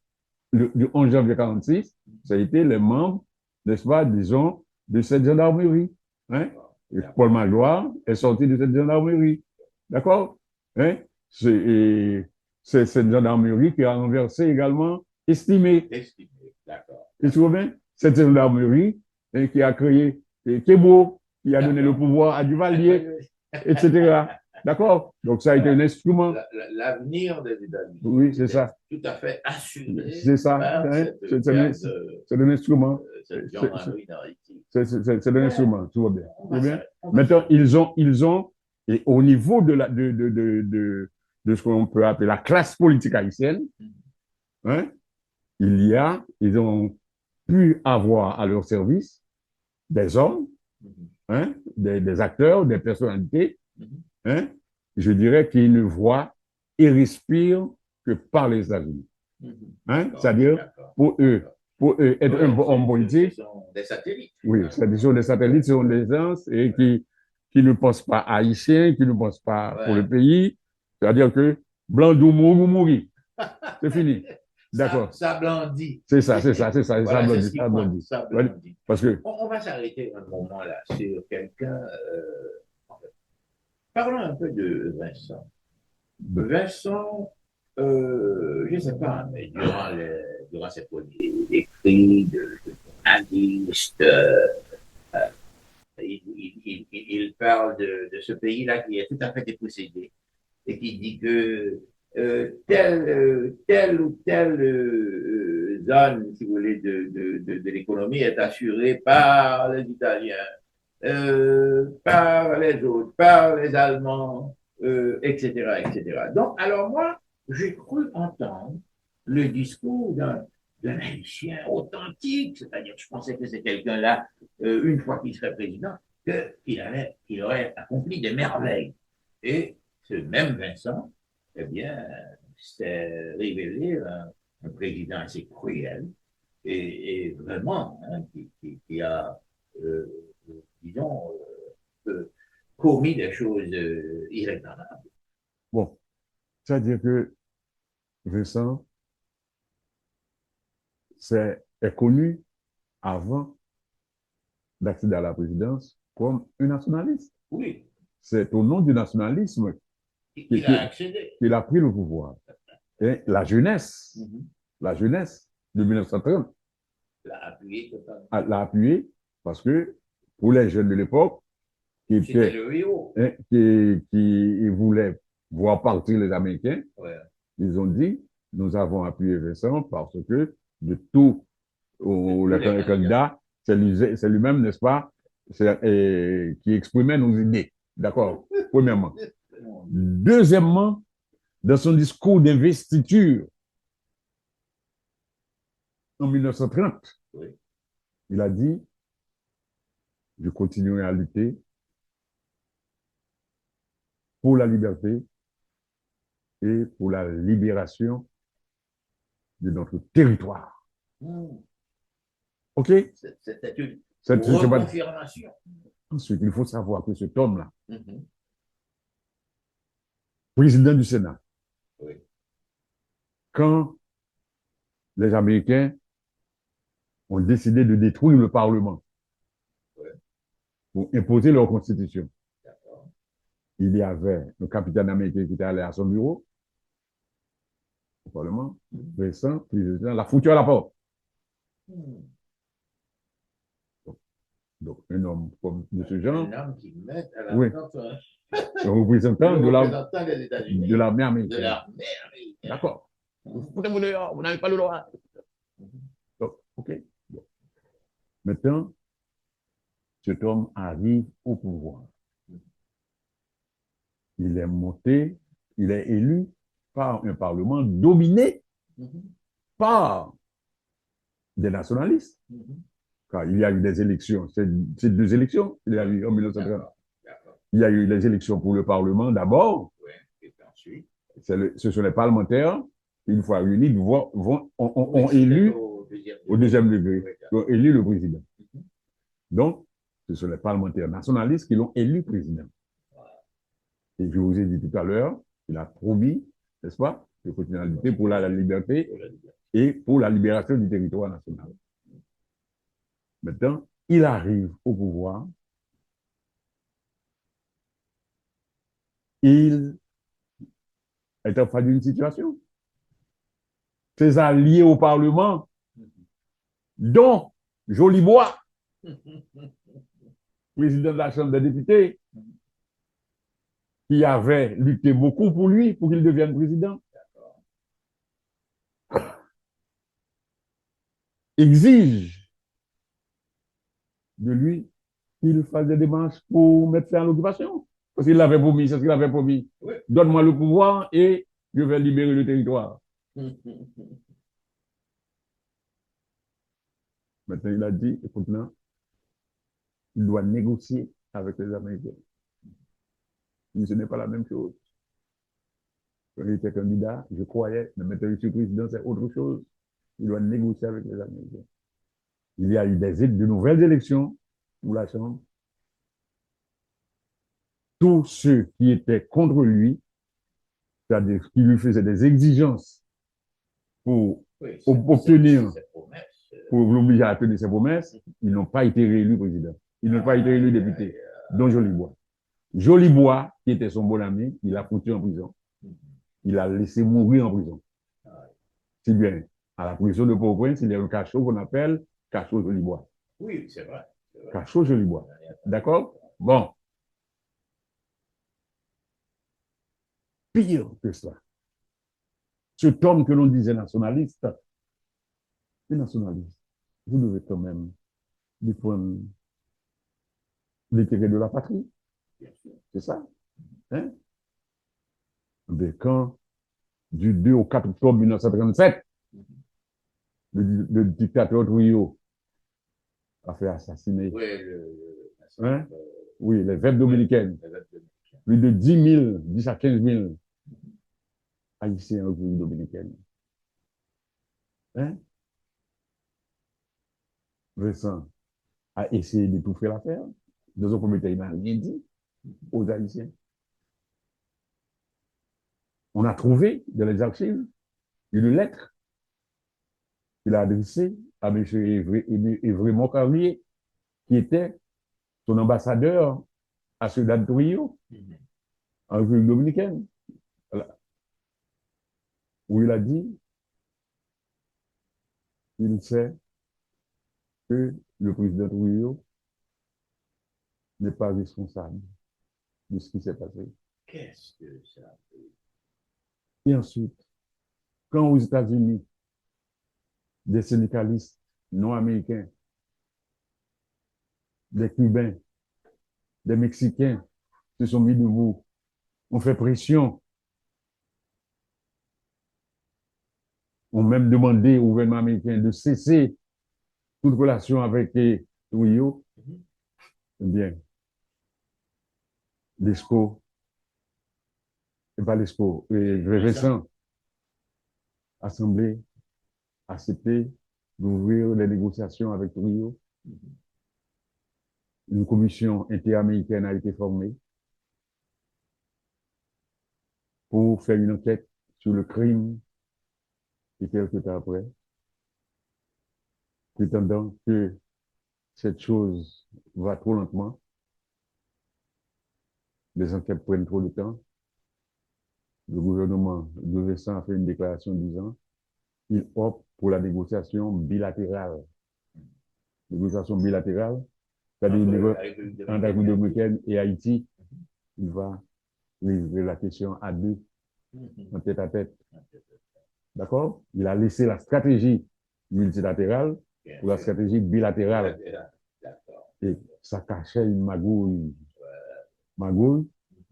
[SPEAKER 3] du 11 janvier 46, ça a été les membres, n'est-ce pas, disons, de cette gendarmerie. Hein? Et Paul Magloire est sorti de cette gendarmerie. D'accord? Hein? C'est cette gendarmerie qui a renversé également Estimé.
[SPEAKER 2] Estimé. D'accord.
[SPEAKER 3] Et tu vois bien, cette gendarmerie hein, qui a créé Kébo, qui a donné le pouvoir à Duvalier, etc. D'accord? Donc ça a été un instrument.
[SPEAKER 2] L'avenir des États-Unis.
[SPEAKER 3] Oui, c'est ça.
[SPEAKER 2] Tout à fait assuré
[SPEAKER 3] C'est ça.
[SPEAKER 2] par
[SPEAKER 3] Hein?
[SPEAKER 2] cette
[SPEAKER 3] C'est un instrument.
[SPEAKER 2] cette gendarmerie d'Haïti.
[SPEAKER 3] C'est un instrument, tu vois bien. Tu vois bien?
[SPEAKER 2] On va
[SPEAKER 3] Maintenant,
[SPEAKER 2] ça.
[SPEAKER 3] ils ont, et au niveau de ce qu'on peut appeler la classe politique haïtienne, hein, ils ont pu avoir à leur service des hommes,
[SPEAKER 2] Mhm.
[SPEAKER 3] hein, des acteurs, des personnalités,
[SPEAKER 2] Mhm.
[SPEAKER 3] hein, je dirais qu'ils ne voient et respirent que par les États-Unis.
[SPEAKER 2] Mhm.
[SPEAKER 3] Hein,
[SPEAKER 2] D'accord,
[SPEAKER 3] c'est-à-dire,
[SPEAKER 2] d'accord.
[SPEAKER 3] pour eux, être un
[SPEAKER 2] Ouais,
[SPEAKER 3] homme
[SPEAKER 2] ce
[SPEAKER 3] politique,
[SPEAKER 2] sont des satellites.
[SPEAKER 3] oui, ce sont des satellites, ce sont des gens et qui ne pensent pas haïtiens, qui ne pensent pas pour le
[SPEAKER 2] Ouais.
[SPEAKER 3] pays. C'est-à-dire que blanc d'où mourir. C'est fini. D'accord.
[SPEAKER 2] Ça blandit.
[SPEAKER 3] C'est ça, c'est ça, c'est ça, c'est ça,
[SPEAKER 2] Voilà, c'est ce
[SPEAKER 3] blondie,
[SPEAKER 2] qui
[SPEAKER 3] ça,
[SPEAKER 2] compte,
[SPEAKER 3] blondie.
[SPEAKER 2] ça
[SPEAKER 3] Ouais,
[SPEAKER 2] blandit.
[SPEAKER 3] parce que,
[SPEAKER 2] On va s'arrêter un moment là sur quelqu'un. En fait. Parlons un peu de Vincent. Vincent, je ne sais pas, mais durant ses premiers écrits de journaliste, il parle de ce pays-là qui est tout à fait dépossédé et qui dit que telle ou telle zone, si vous voulez, de l'économie est assurée par les Italiens, par les autres, par les Allemands, etc., etc. Donc, alors moi, j'ai cru entendre le discours d'un Haïtien authentique, c'est-à-dire que je pensais que c'est quelqu'un-là, une fois qu'il serait président, qu'il aurait accompli des merveilles. Et ce même Vincent, eh bien, s'est révélé un président assez cruel et vraiment, hein, qui a, euh, disons, commis des choses irréparables.
[SPEAKER 3] bon, c'est-à-dire que Vincent est connu avant d'accéder à la présidence comme un nationaliste.
[SPEAKER 2] Oui,
[SPEAKER 3] C'est au nom du nationalisme
[SPEAKER 2] il a accédé.
[SPEAKER 3] qu'il a pris le pouvoir. Et
[SPEAKER 2] Mhm.
[SPEAKER 3] la jeunesse de 1930
[SPEAKER 2] L'a appuyé totalement.
[SPEAKER 3] l'a appuyé parce que pour les jeunes de l'époque
[SPEAKER 2] C'était le héros.
[SPEAKER 3] qui voulaient voir partir les Américains,
[SPEAKER 2] Ouais.
[SPEAKER 3] ils ont dit, nous avons appuyé Vincent parce que de tout les candidats, c'est lui-même, n'est-ce pas, qui exprimait nos idées. D'accord, premièrement. Deuxièmement, dans son discours d'investiture en 1930,
[SPEAKER 2] Oui.
[SPEAKER 3] il a dit, je continuerai à lutter pour la liberté et pour la libération de notre territoire.
[SPEAKER 2] Mmh.
[SPEAKER 3] OK?
[SPEAKER 2] C'était une
[SPEAKER 3] C'est
[SPEAKER 2] reconfirmation.
[SPEAKER 3] Ensuite, il faut savoir que cet homme-là,
[SPEAKER 2] Mhm.
[SPEAKER 3] président du Sénat,
[SPEAKER 2] Oui.
[SPEAKER 3] quand les Américains ont décidé de détruire le Parlement
[SPEAKER 2] Oui.
[SPEAKER 3] pour imposer leur constitution,
[SPEAKER 2] D'accord.
[SPEAKER 3] il y avait le capitaine américain qui était allé à son bureau, au Parlement, Vincent, président, l'a foutu à la porte.
[SPEAKER 2] Mmh.
[SPEAKER 3] Donc, un homme comme de ce genre,
[SPEAKER 2] Un homme qui met à la
[SPEAKER 3] oui,
[SPEAKER 2] porte
[SPEAKER 3] un représentant
[SPEAKER 2] le
[SPEAKER 3] de
[SPEAKER 2] représentant des
[SPEAKER 3] de
[SPEAKER 2] États-Unis,
[SPEAKER 3] l'armée
[SPEAKER 2] de
[SPEAKER 3] américaine.
[SPEAKER 2] l'armée américaine.
[SPEAKER 3] D'accord. Foutez-vous dehors, vous n'avez pas le droit. Donc, OK. Bon. Maintenant, cet homme arrive au pouvoir. Il est monté, il est élu par un parlement dominé par des nationalistes. Car il y a eu des élections, c'est deux élections, il y a eu en 1930. Il y a eu les élections pour le Parlement d'abord.
[SPEAKER 2] Oui, et ensuite.
[SPEAKER 3] Ce sont les parlementaires, une fois réunis, ont
[SPEAKER 2] Oui,
[SPEAKER 3] élu
[SPEAKER 2] au
[SPEAKER 3] au deuxième degré,
[SPEAKER 2] oui,
[SPEAKER 3] ont élu le président. Donc, ce sont les parlementaires nationalistes qui l'ont élu président. Et je vous ai dit tout à l'heure, il a promis, n'est-ce pas, de continuer à lutter pour la liberté et pour la libération du territoire national. Maintenant, il arrive au pouvoir, il est en face d'une situation. Ses alliés au Parlement, dont Jolibois, président de la Chambre des députés, qui avait lutté beaucoup pour lui, pour qu'il devienne président, exige de lui qu'il fasse des démarches pour mettre fin à l'occupation. Parce qu'il l'avait promis, c'est ce qu'il avait promis.
[SPEAKER 2] Oui.
[SPEAKER 3] Donne-moi le pouvoir et je vais libérer le territoire. Maintenant, il a dit, écoute, non, il doit négocier avec les Américains. Mais ce n'est pas la même chose. Quand il était candidat, je croyais, mais maintenant, je suis président, c'est autre chose. Il doit négocier avec les Américains. Il y a eu de nouvelles élections pour la Chambre. Tous ceux qui étaient contre lui, c'est-à-dire qui lui faisaient des exigences pour
[SPEAKER 2] oui,
[SPEAKER 3] obtenir, pour l'obliger à tenir ses promesses, ils n'ont pas été réélus président. Ils n'ont pas été élus député, dont Jolibois. Jolibois, qui était son bon ami, il a foutu en prison. Il a laissé mourir en prison. Si bien, à la prison de Port-au-Prince, il y a un cachot qu'on appelle cachot Jolibois.
[SPEAKER 2] Oui, c'est vrai.
[SPEAKER 3] Cachot Jolibois. D'accord? Bon. Pire que cela. Cet homme que l'on disait nationaliste, les nationalistes, vous devez quand même défendre l'intérêt de la patrie. C'est ça. Hein? Mais quand, du 2 au 4 octobre 1937, le dictateur Trujillo a fait assassiner hein? Oui, les veuves dominicaines. Plus de 10 000, 10 à 15 000 haïtiens en République dominicaine. Hein? Vincent a essayé d'étouffer l'affaire. Dans un premier temps, il n'a rien dit aux Haïtiens. On a trouvé dans les archives une lettre qu'il a adressée à M. Évry Moncalier, qui était son ambassadeur à Ciudad Trujillo, en République dominicaine, voilà, où il a dit qu'il sait que le président Trujillo n'est pas responsable de ce qui s'est passé.
[SPEAKER 2] Qu'est-ce que ça fait?
[SPEAKER 3] Et ensuite, quand aux États-Unis, des syndicalistes non américains, des Cubains, des Mexicains se sont mis debout, ont fait pression, ont même demandé au gouvernement américain de cesser toute relation avec Trujillo, eh bien, l'ESCO, et pas l'ESCO, Vincent, Assemblée, accepté d'ouvrir les négociations avec Trujillo. Une commission interaméricaine a été formée pour faire une enquête sur le crime et quelques temps après, prétendant que cette chose va trop lentement, les enquêtes prennent trop de temps. Le gouvernement de Vincent a fait une déclaration disant qu'il opte pour la négociation bilatérale. Négociation bilatérale, c'est-à-dire
[SPEAKER 2] République
[SPEAKER 3] entre la République dominicaine et Haïti, il va résoudre la question à deux, en tête à tête. D'accord? Il a laissé la stratégie multilatérale pour la stratégie bilatérale. Et ça cachait une magouille. Magouille.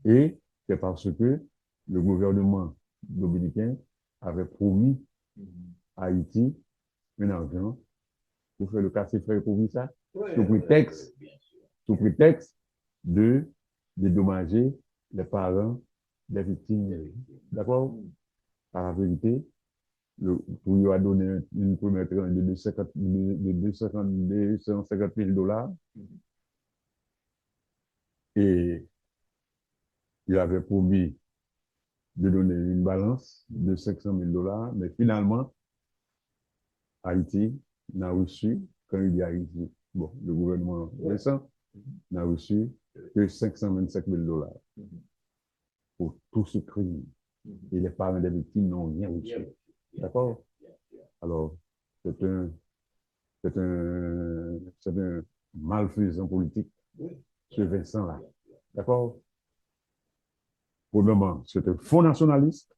[SPEAKER 3] Et c'est parce que le gouvernement dominicain avait promis à Haïti un argent pour faire le casse-frais pour ça, sous prétexte de dédommager les parents des victimes. D'accord? À la vérité, pour lui a donné une première tranche de 250 000 dollars et il avait promis de donner une balance de 500 000 dollars, mais finalement, Haïti n'a reçu, quand il dit Haïti, bon, le gouvernement récent n'a reçu que 525 000 dollars pour tout ce crime. Et les parents des victimes n'ont rien reçu. D'accord? Alors, c'est un malfaisant politique, ce Vincent-là. D'accord? Premièrement, c'est un faux nationaliste.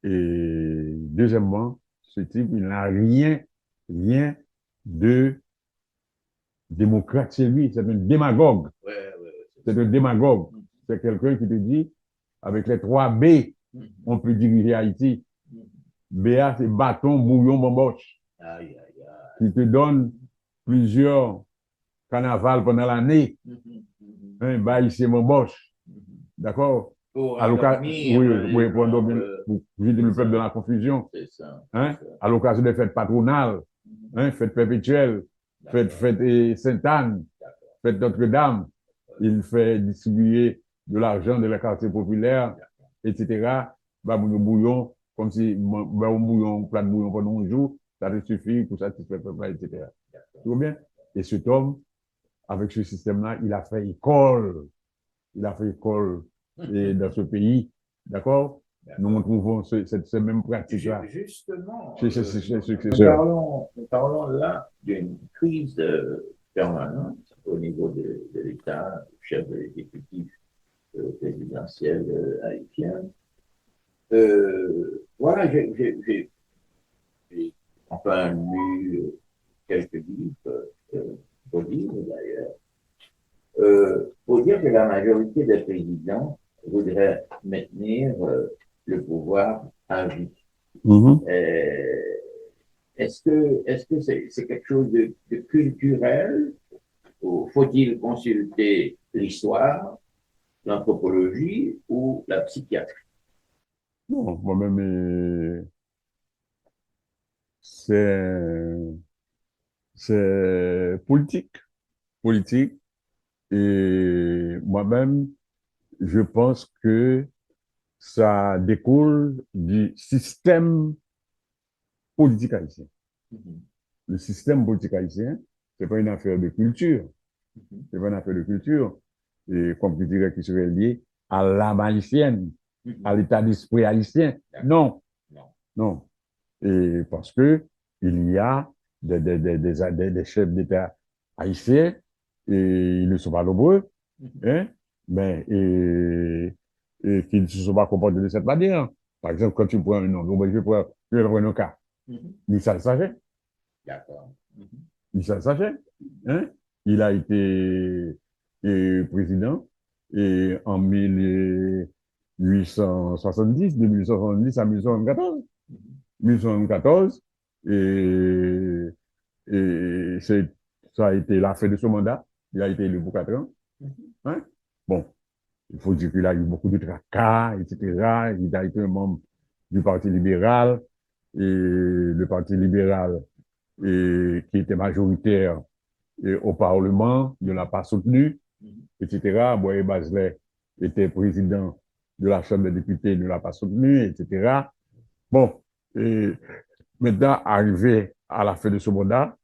[SPEAKER 3] Et deuxièmement, ce type, il n'a rien de démocrate chez lui. C'est un démagogue. C'est un démagogue. C'est quelqu'un qui te dit, avec les 3 B, on peut diriger Haïti. BA, c'est bâton, bouillon, bamboche. Qui te donne plusieurs carnavals pendant l'année. Bah, ici, bamboche. D'accord? À l'occasion, oui, pour endormir, pour vider le peuple dans la confusion. Hein? À l'occasion des fêtes patronales, fêtes perpétuelles, fêtes Sainte-Anne, fêtes Notre-Dame. Il fait distribuer de l'argent de la quartier populaire, etc. Bah, mon bouillon, comme si, bah, un bouillon, plat de bouillon pendant un jour, ça te suffit pour satisfaire le peuple, etc. Tu vois bien? Et cet homme, avec ce système-là, il a fait école. Il a fait école dans ce pays. D'accord? Nous trouvons cette même pratique-là.
[SPEAKER 2] Justement,
[SPEAKER 3] nous
[SPEAKER 2] parlons là d'une crise permanente au niveau de l'État, chef de l'exécutif présidentiel haïtien. Voilà, j'ai enfin lu quelques livres, beaux livres d'ailleurs, pour dire que la majorité des présidents voudraient maintenir le pouvoir à vie. Est-ce que c'est quelque chose de culturel ou faut-il consulter l'histoire, l'anthropologie ou la psychiatrie?
[SPEAKER 3] Non, moi-même, c'est politique. Politique. Et moi-même, je pense que ça découle du système politique haïtien. Le système politique haïtien, c'est pas une affaire de culture. C'est pas une affaire de culture. Et comme tu dirais, qui serait lié à l'âme haïtienne, à l'état d'esprit haïtien. Non. Non. Et parce que il y a des chefs d'État haïtiens, et ils ne sont pas nombreux, hein, mais, et qui ne se sont pas comportés de cette manière. Par exemple, quand tu prends un nom, je vais prendre un cas. Michel Saget.
[SPEAKER 2] D'accord.
[SPEAKER 3] Michel Saget, hein, il a été président et en 1870, de 1870 à 1874. 1874, et ça a été la fin de son mandat. Il a été élu pour 4 ans. Hein? Bon, il faut dire qu'il a eu beaucoup de tracas, etc. Il a été un membre du Parti libéral, et le Parti libéral, qui était majoritaire au Parlement, ne l'a pas soutenu, etc. Boye Bachelet était président de la Chambre des députés, ne l'a pas soutenu, etc. Bon, et maintenant, arrivé à la fin de ce mandat,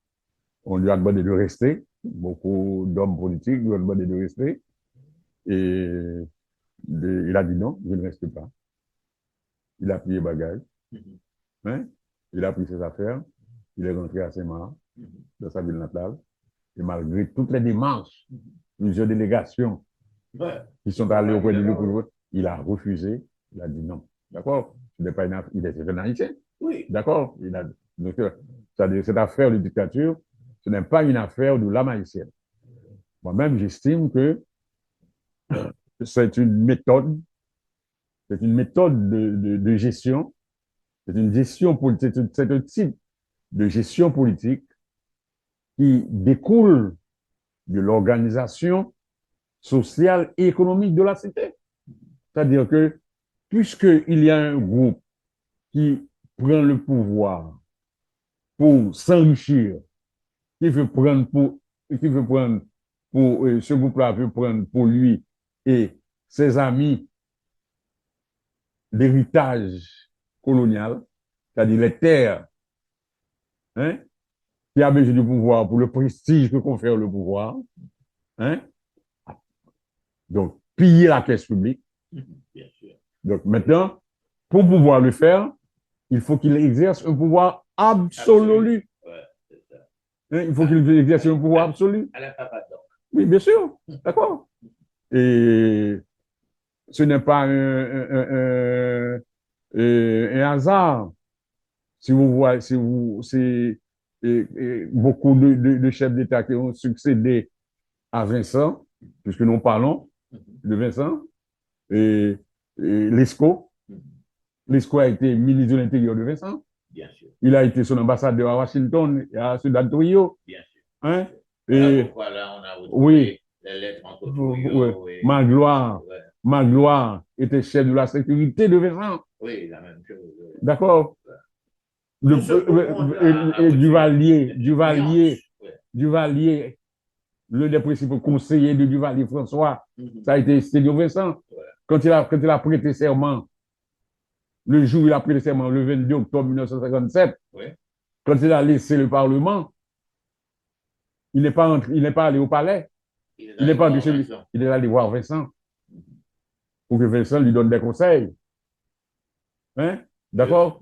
[SPEAKER 3] on lui a demandé de rester. Beaucoup d'hommes politiques lui ont demandé de rester. Et il a dit non, je ne reste pas. Il a plié bagage. Hein? Il a pris ses affaires. Il est rentré à Saint-Marc, dans sa ville natale. Et malgré toutes les démarches, plusieurs délégations
[SPEAKER 2] Ouais.
[SPEAKER 3] qui sont allées auprès de lui pour le vote, il a refusé. Il a dit non. D'accord? Il n'est pas il est un Haïtien.
[SPEAKER 2] Oui.
[SPEAKER 3] D'accord? Donc, c'est-à-dire, cette affaire de dictature, ce n'est pas une affaire de l'âme haïtienne. Moi-même, j'estime que c'est une méthode, de gestion, c'est une gestion politique, c'est un type de gestion politique qui découle de l'organisation sociale et économique de la cité. C'est-à-dire que, puisqu'il y a un groupe qui prend le pouvoir pour s'enrichir, ce groupe-là veut prendre pour lui et ses amis l'héritage colonial, c'est-à-dire les terres, hein, qui a besoin du pouvoir pour le prestige que confère le pouvoir, hein, donc piller la caisse publique.
[SPEAKER 2] Bien sûr.
[SPEAKER 3] Donc maintenant, pour pouvoir le faire, il faut qu'il exerce un pouvoir absolu.
[SPEAKER 2] Ouais, c'est ça.
[SPEAKER 3] Hein, il faut qu'il exerce un pouvoir absolu.
[SPEAKER 2] À la papadon.
[SPEAKER 3] Oui, bien sûr, d'accord. Et ce n'est pas un hasard. Si vous voyez, beaucoup de chefs d'État qui ont succédé à Vincent, puisque nous parlons de Vincent, et Lescaut. Lescaut a été ministre de l'Intérieur de Vincent.
[SPEAKER 2] Bien sûr.
[SPEAKER 3] Il a été son ambassadeur à Washington et à Ciudad Trujillo.
[SPEAKER 2] Bien sûr.
[SPEAKER 3] Hein?
[SPEAKER 2] Voilà pourquoi là, on a retrouvé les lettres entre Trujillo et...
[SPEAKER 3] Magloire était chef de la sécurité de Vincent.
[SPEAKER 2] Oui, la même chose.
[SPEAKER 3] D'accord. Et Duvalier, l'un des principaux conseillers de Duvalier, François, ça a été Stédio Vincent.
[SPEAKER 2] Ouais.
[SPEAKER 3] Quand il a prêté serment, le jour où il a prêté serment, le 22 octobre 1957,
[SPEAKER 2] ouais.
[SPEAKER 3] Quand il a laissé le Parlement, il n'est pas allé au palais. Il est allé voir Vincent pour que Vincent lui donne des conseils. Hein? D'accord?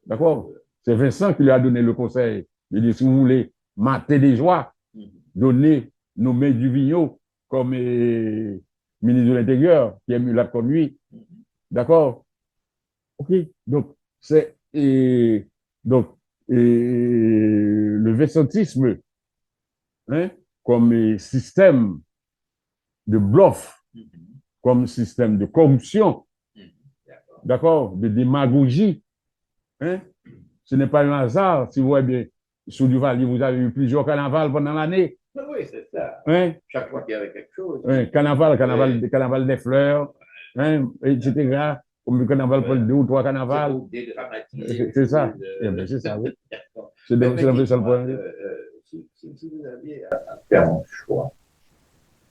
[SPEAKER 3] D'accord? C'est Vincent qui lui a donné le conseil. Il dit, si vous voulez mater des joies, nommer Duvigneau comme ministre de l'Intérieur, qui est mieux là comme lui. D'accord? OK. Donc, le vincentisme, hein, comme système de bluff, comme système de corruption, d'accord, de démagogie, hein, ce n'est pas un hasard. Si vous voyez bien, sous Duvalier, vous avez eu plusieurs carnavals pendant l'année.
[SPEAKER 2] Oui, c'est ça.
[SPEAKER 3] Hein?
[SPEAKER 2] Chaque fois qu'il y avait quelque chose.
[SPEAKER 3] Hein, carnaval des fleurs, hein, etc. Comme le carnaval, pour 2 ou 3 carnavals. C'est ça. C'est ça, oui. C'est ça le point.
[SPEAKER 2] Si vous aviez à faire un choix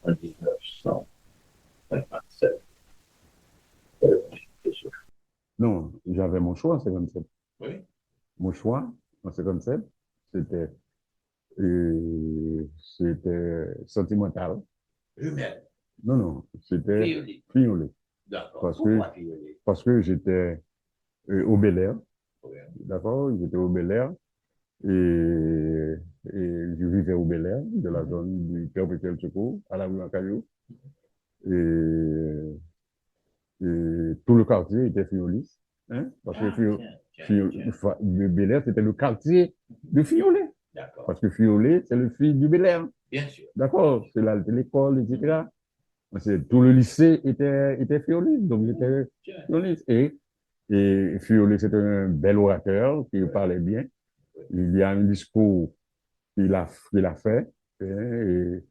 [SPEAKER 2] en 1957,
[SPEAKER 3] non, j'avais mon choix en 57.
[SPEAKER 2] Oui.
[SPEAKER 3] Mon choix en 57, c'était sentimental.
[SPEAKER 2] Jumelle.
[SPEAKER 3] Non, c'était Fiolet.
[SPEAKER 2] D'accord.
[SPEAKER 3] Parce que j'étais au Bel-Air. Oui. D'accord, j'étais au Bel-Air. Et je vivais au Bel-Air, de la zone du Perpétuel Secours, à la rue Ancaillou. Et tout le quartier était fioliste. Hein, parce que le Bel-Air, c'était le quartier de Fiolet. Parce que Fiolet, c'est le fils du Bel-Air.
[SPEAKER 2] Bien sûr.
[SPEAKER 3] D'accord, c'est l'école, etc. Tout le lycée était fioliste, donc j'étais fioliste. Et Fiolet, c'est un bel orateur qui parlait bien. Il y a un discours qu'il a fait, et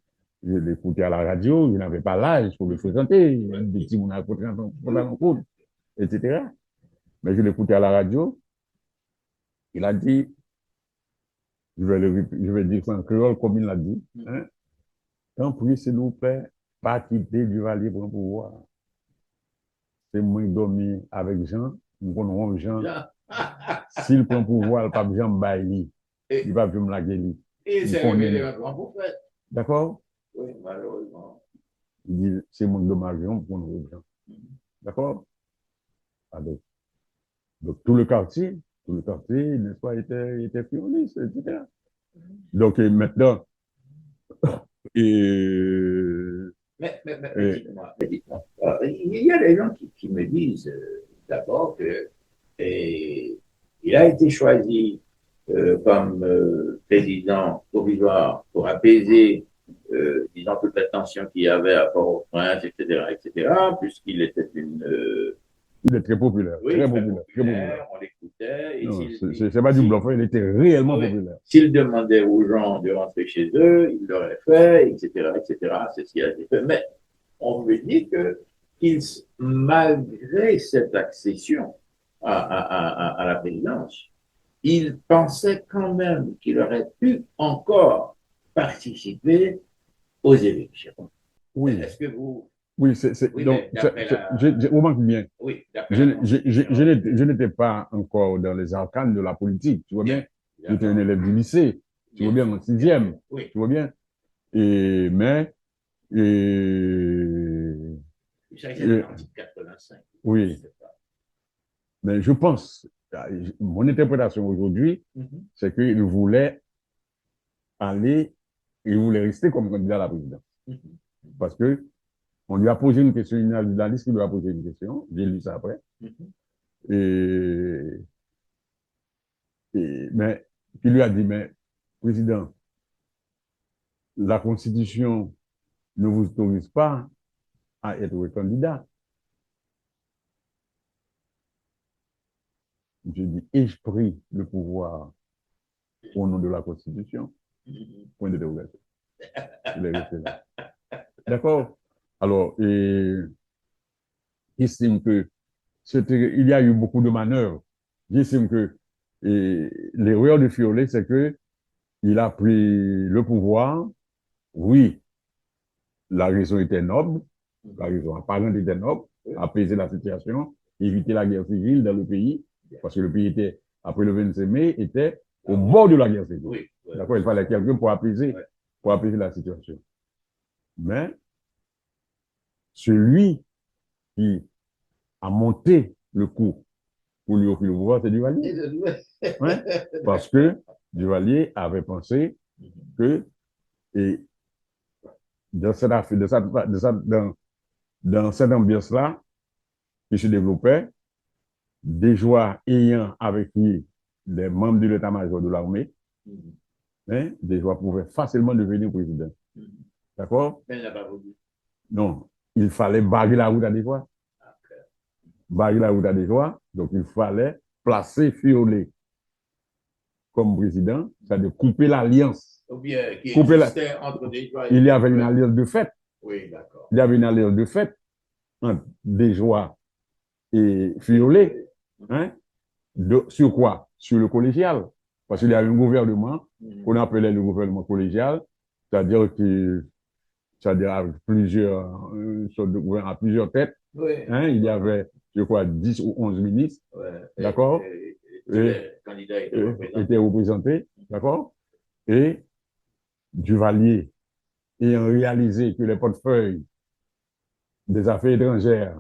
[SPEAKER 3] je l'écoutais à la radio, il n'avait pas l'âge pour le fréquenter, des petits on a en etc. Mais je l'écoutais à la radio, il a dit, je vais dire ça en créole comme il l'a dit, hein, tant pis, s'il vous plaît, pas quitter Duvalier pour le pouvoir. C'est moi qui dormi avec Jean, nous connaissons Jean. S'il prend pouvoir, il ne peut pas Jean Bailly. Il va plus me la guérir.
[SPEAKER 2] Et c'est un grand prophète.
[SPEAKER 3] D'accord?
[SPEAKER 2] Oui, malheureusement.
[SPEAKER 3] Il dit, c'est mon dommage pour nous. D'accord? Donc, tout le quartier, n'est-ce pas, était fioliste, etc. Donc, maintenant, Et,
[SPEAKER 2] Mais dites-moi. Il y a des gens qui me disent d'abord que il a été choisi comme président provisoire pour apaiser, disons, toute la tension qu'il y avait à Port-au-Prince, etc., puisqu'il était
[SPEAKER 3] il est très populaire,
[SPEAKER 2] oui,
[SPEAKER 3] très
[SPEAKER 2] très
[SPEAKER 3] populaire, très populaire.
[SPEAKER 2] populaire, on l'écoutait, et
[SPEAKER 3] Non, c'est pas du bluff, hein, il était réellement
[SPEAKER 2] oui,
[SPEAKER 3] populaire.
[SPEAKER 2] s'il demandait aux gens de rentrer chez eux, il l'aurait fait, etc., c'est ce qui a été fait. Mais on me dit que malgré cette accession à la présidence, il pensait quand même qu'il aurait pu encore participer aux élections.
[SPEAKER 3] Oui,
[SPEAKER 2] Est-ce que vous...
[SPEAKER 3] oui,
[SPEAKER 2] Oui,
[SPEAKER 3] donc,
[SPEAKER 2] mais d'après la...
[SPEAKER 3] vous manque bien.
[SPEAKER 2] Oui, d'après la Constitution...
[SPEAKER 3] Je n'étais pas encore dans les arcanes de la politique, tu vois bien. J'étais un
[SPEAKER 2] D'accord.
[SPEAKER 3] élève du lycée, tu vois bien, en sixième,
[SPEAKER 2] Oui,
[SPEAKER 3] tu vois bien. Mais, et,
[SPEAKER 2] ça c'est en 85. Je
[SPEAKER 3] oui,
[SPEAKER 2] sais pas.
[SPEAKER 3] mais je pense, mon interprétation aujourd'hui, c'est qu'il voulait aller, il voulait rester comme candidat à la présidence. Parce que on lui a posé une question, une journaliste qui lui a posé une question, j'ai lu ça après, et, mais qui lui a dit, mais président, la Constitution ne vous autorise pas à être candidat. Je dis, ai-je pris le pouvoir au nom de la Constitution? Point d'interrogation. Il est resté là. D'accord? Alors, j'estime que il y a eu beaucoup de manœuvres. J'estime que l'erreur de Fiolet, c'est que il a pris le pouvoir. Oui, la raison était noble, la raison apparente était noble, apaiser la situation, éviter la guerre civile dans le pays, parce que le pays était, après le 25 mai, était au bord de la guerre civile.
[SPEAKER 2] Oui,
[SPEAKER 3] d'accord, il fallait quelqu'un pour apaiser la situation. Mais celui qui a monté le coup pour lui offrir le pouvoir, c'est Duvalier. Ouais? Parce que Duvalier avait pensé que et dans cette affaire, dans cette ambiance-là qui se développait, des joies ayant avec lui des membres de l'état-major de l'armée, hein, des joies pouvaient facilement devenir président. D'accord?
[SPEAKER 2] Mais il n'a pas voulu.
[SPEAKER 3] Non, il fallait barrer la route à des joies. Barrer la route à des joies, donc il fallait placer Fiolet comme président, c'est-à-dire couper l'alliance.
[SPEAKER 2] Ou bien qui existait entre Desjoies et...
[SPEAKER 3] Il y avait une alliance de fait.
[SPEAKER 2] Oui, d'accord.
[SPEAKER 3] Il y avait une alliance de fait entre Desjoies et Fiolet. Hein? Sur quoi? Sur le collégial. Parce qu'il y a un gouvernement qu'on appelait le gouvernement collégial, c'est-à-dire avec plusieurs, à plusieurs têtes.
[SPEAKER 2] Oui.
[SPEAKER 3] Hein? Il y avait, je crois, 10 ou 11 ministres.
[SPEAKER 2] Ouais.
[SPEAKER 3] D'accord?
[SPEAKER 2] Les candidats
[SPEAKER 3] étaient représentés. D'accord? Et Duvalier, ayant réalisé que les portefeuilles des affaires étrangères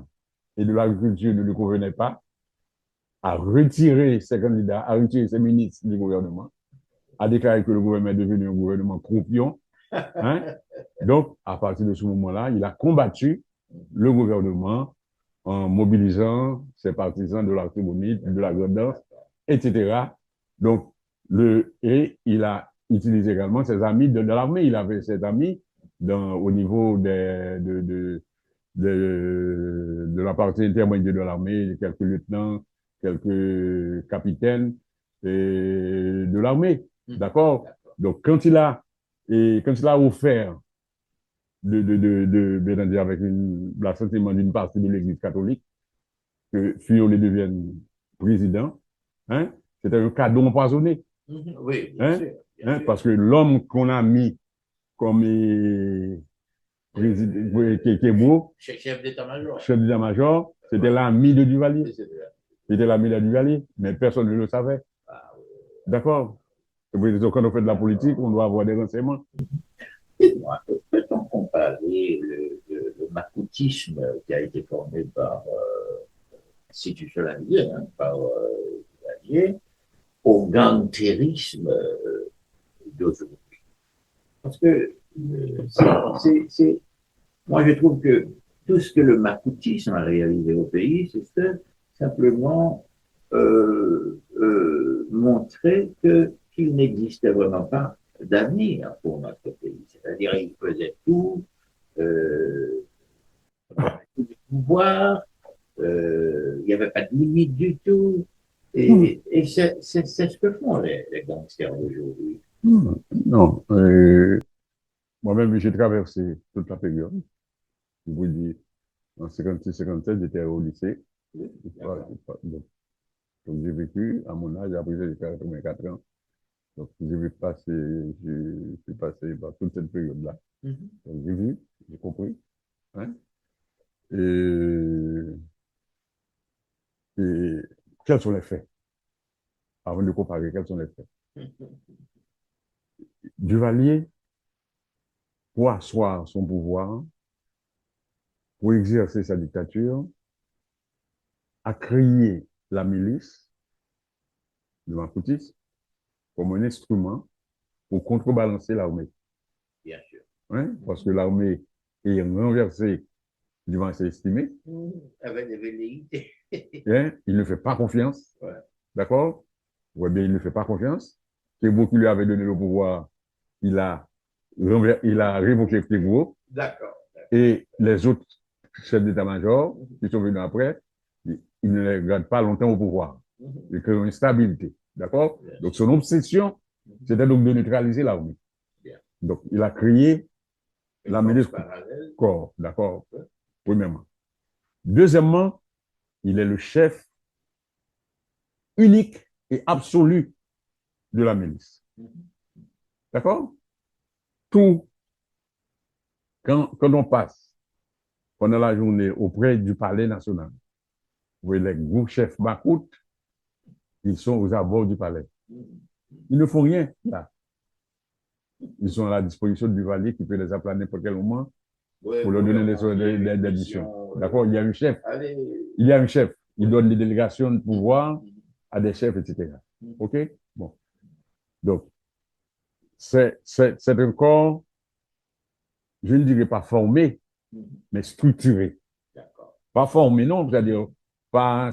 [SPEAKER 3] et de l'agriculture ne lui convenaient pas, a retiré ses candidats, a retiré ses ministres du gouvernement, a déclaré que le gouvernement est devenu un gouvernement croupion. Hein? Donc, à partir de ce moment-là, il a combattu le gouvernement en mobilisant ses partisans de l'Artibonite, de la Grandance, etc. Donc, et il a utilisé également ses amis de l'armée. Il avait ses amis au niveau de la partie intermédiaire de l'armée, quelques lieutenants, quelques capitaines de l'armée. D'accord? Donc, quand il a offert bien entendu, avec l'assentiment d'une partie de l'Église catholique, que Fiolet devienne président, hein, c'était un cadeau empoisonné.
[SPEAKER 2] Oui, bien
[SPEAKER 3] hein,
[SPEAKER 2] sûr.
[SPEAKER 3] Bien sûr. Parce que l'homme qu'on a mis comme qui est beau,
[SPEAKER 2] chef d'état-major,
[SPEAKER 3] c'était l'ami de Duvalier. C'était l'ami de Duvalier, mais personne ne le savait.
[SPEAKER 2] Ah, oui.
[SPEAKER 3] D'accord? Quand on fait de la politique, on doit avoir des renseignements.
[SPEAKER 2] Dites-moi, peut-on comparer le macoutisme qui a été formé par institutionnalisé par Duvalier au gantérisme d'aujourd'hui? Parce que Moi, je trouve que tout ce que le macoutisme a réalisé au pays, c'est simplement montrer qu'il n'existait vraiment pas d'avenir pour notre pays. C'est-à-dire, il faisait tout, euh, tous les pouvoirs, il n'y avait pas de limite du tout. Et c'est ce que font les gangsters d'aujourd'hui.
[SPEAKER 3] Non, moi-même, j'ai traversé toute la période. Je vous dis, en 56-57, j'étais au lycée. Donc, j'ai vécu, à mon âge, après j'ai 84 ans. Donc, je suis passé par toute cette période-là. Donc, j'ai vu, j'ai compris. Hein? Et, et quels sont les faits? Avant de comparer, quels sont les faits? Duvalier, pour asseoir son pouvoir, pour exercer sa dictature, a créé la milice de Maputis comme un instrument pour contrebalancer l'armée.
[SPEAKER 2] Bien sûr.
[SPEAKER 3] Hein? Parce que l'armée est renversée devant ses estimés.
[SPEAKER 2] Avec des velléités.
[SPEAKER 3] Hein? Il ne fait pas confiance.
[SPEAKER 2] Ouais.
[SPEAKER 3] D'accord? Ouais, bien, il ne fait pas confiance. Thébo qui lui avait donné le pouvoir, il a révoqué Thébo.
[SPEAKER 2] D'accord.
[SPEAKER 3] Et les autres chefs d'état-major qui sont venus après, ils ne les gardent pas longtemps au pouvoir. Ils créent une stabilité. D'accord? Donc, son obsession, c'était donc de neutraliser l'armée. Donc, il a créé la milice corps. D'accord? Premièrement. Deuxièmement, il est le chef unique et absolu de la milice. D'accord? Tout, quand on passe pendant la journée auprès du palais national, vous voyez les gros chefs Makout, ils sont aux abords du palais. Ils ne font rien là. Ils sont à la disposition du Duvalier qui peut les appeler à n'importe quel moment pour leur donner des additions. D'accord? Il y a un chef. Il y a un chef. Il donne des délégations de pouvoir à des chefs, etc. OK? Bon. Donc, c'est un corps, je ne dirais pas formé, mais structuré. Pas formé, non, c'est-à-dire pas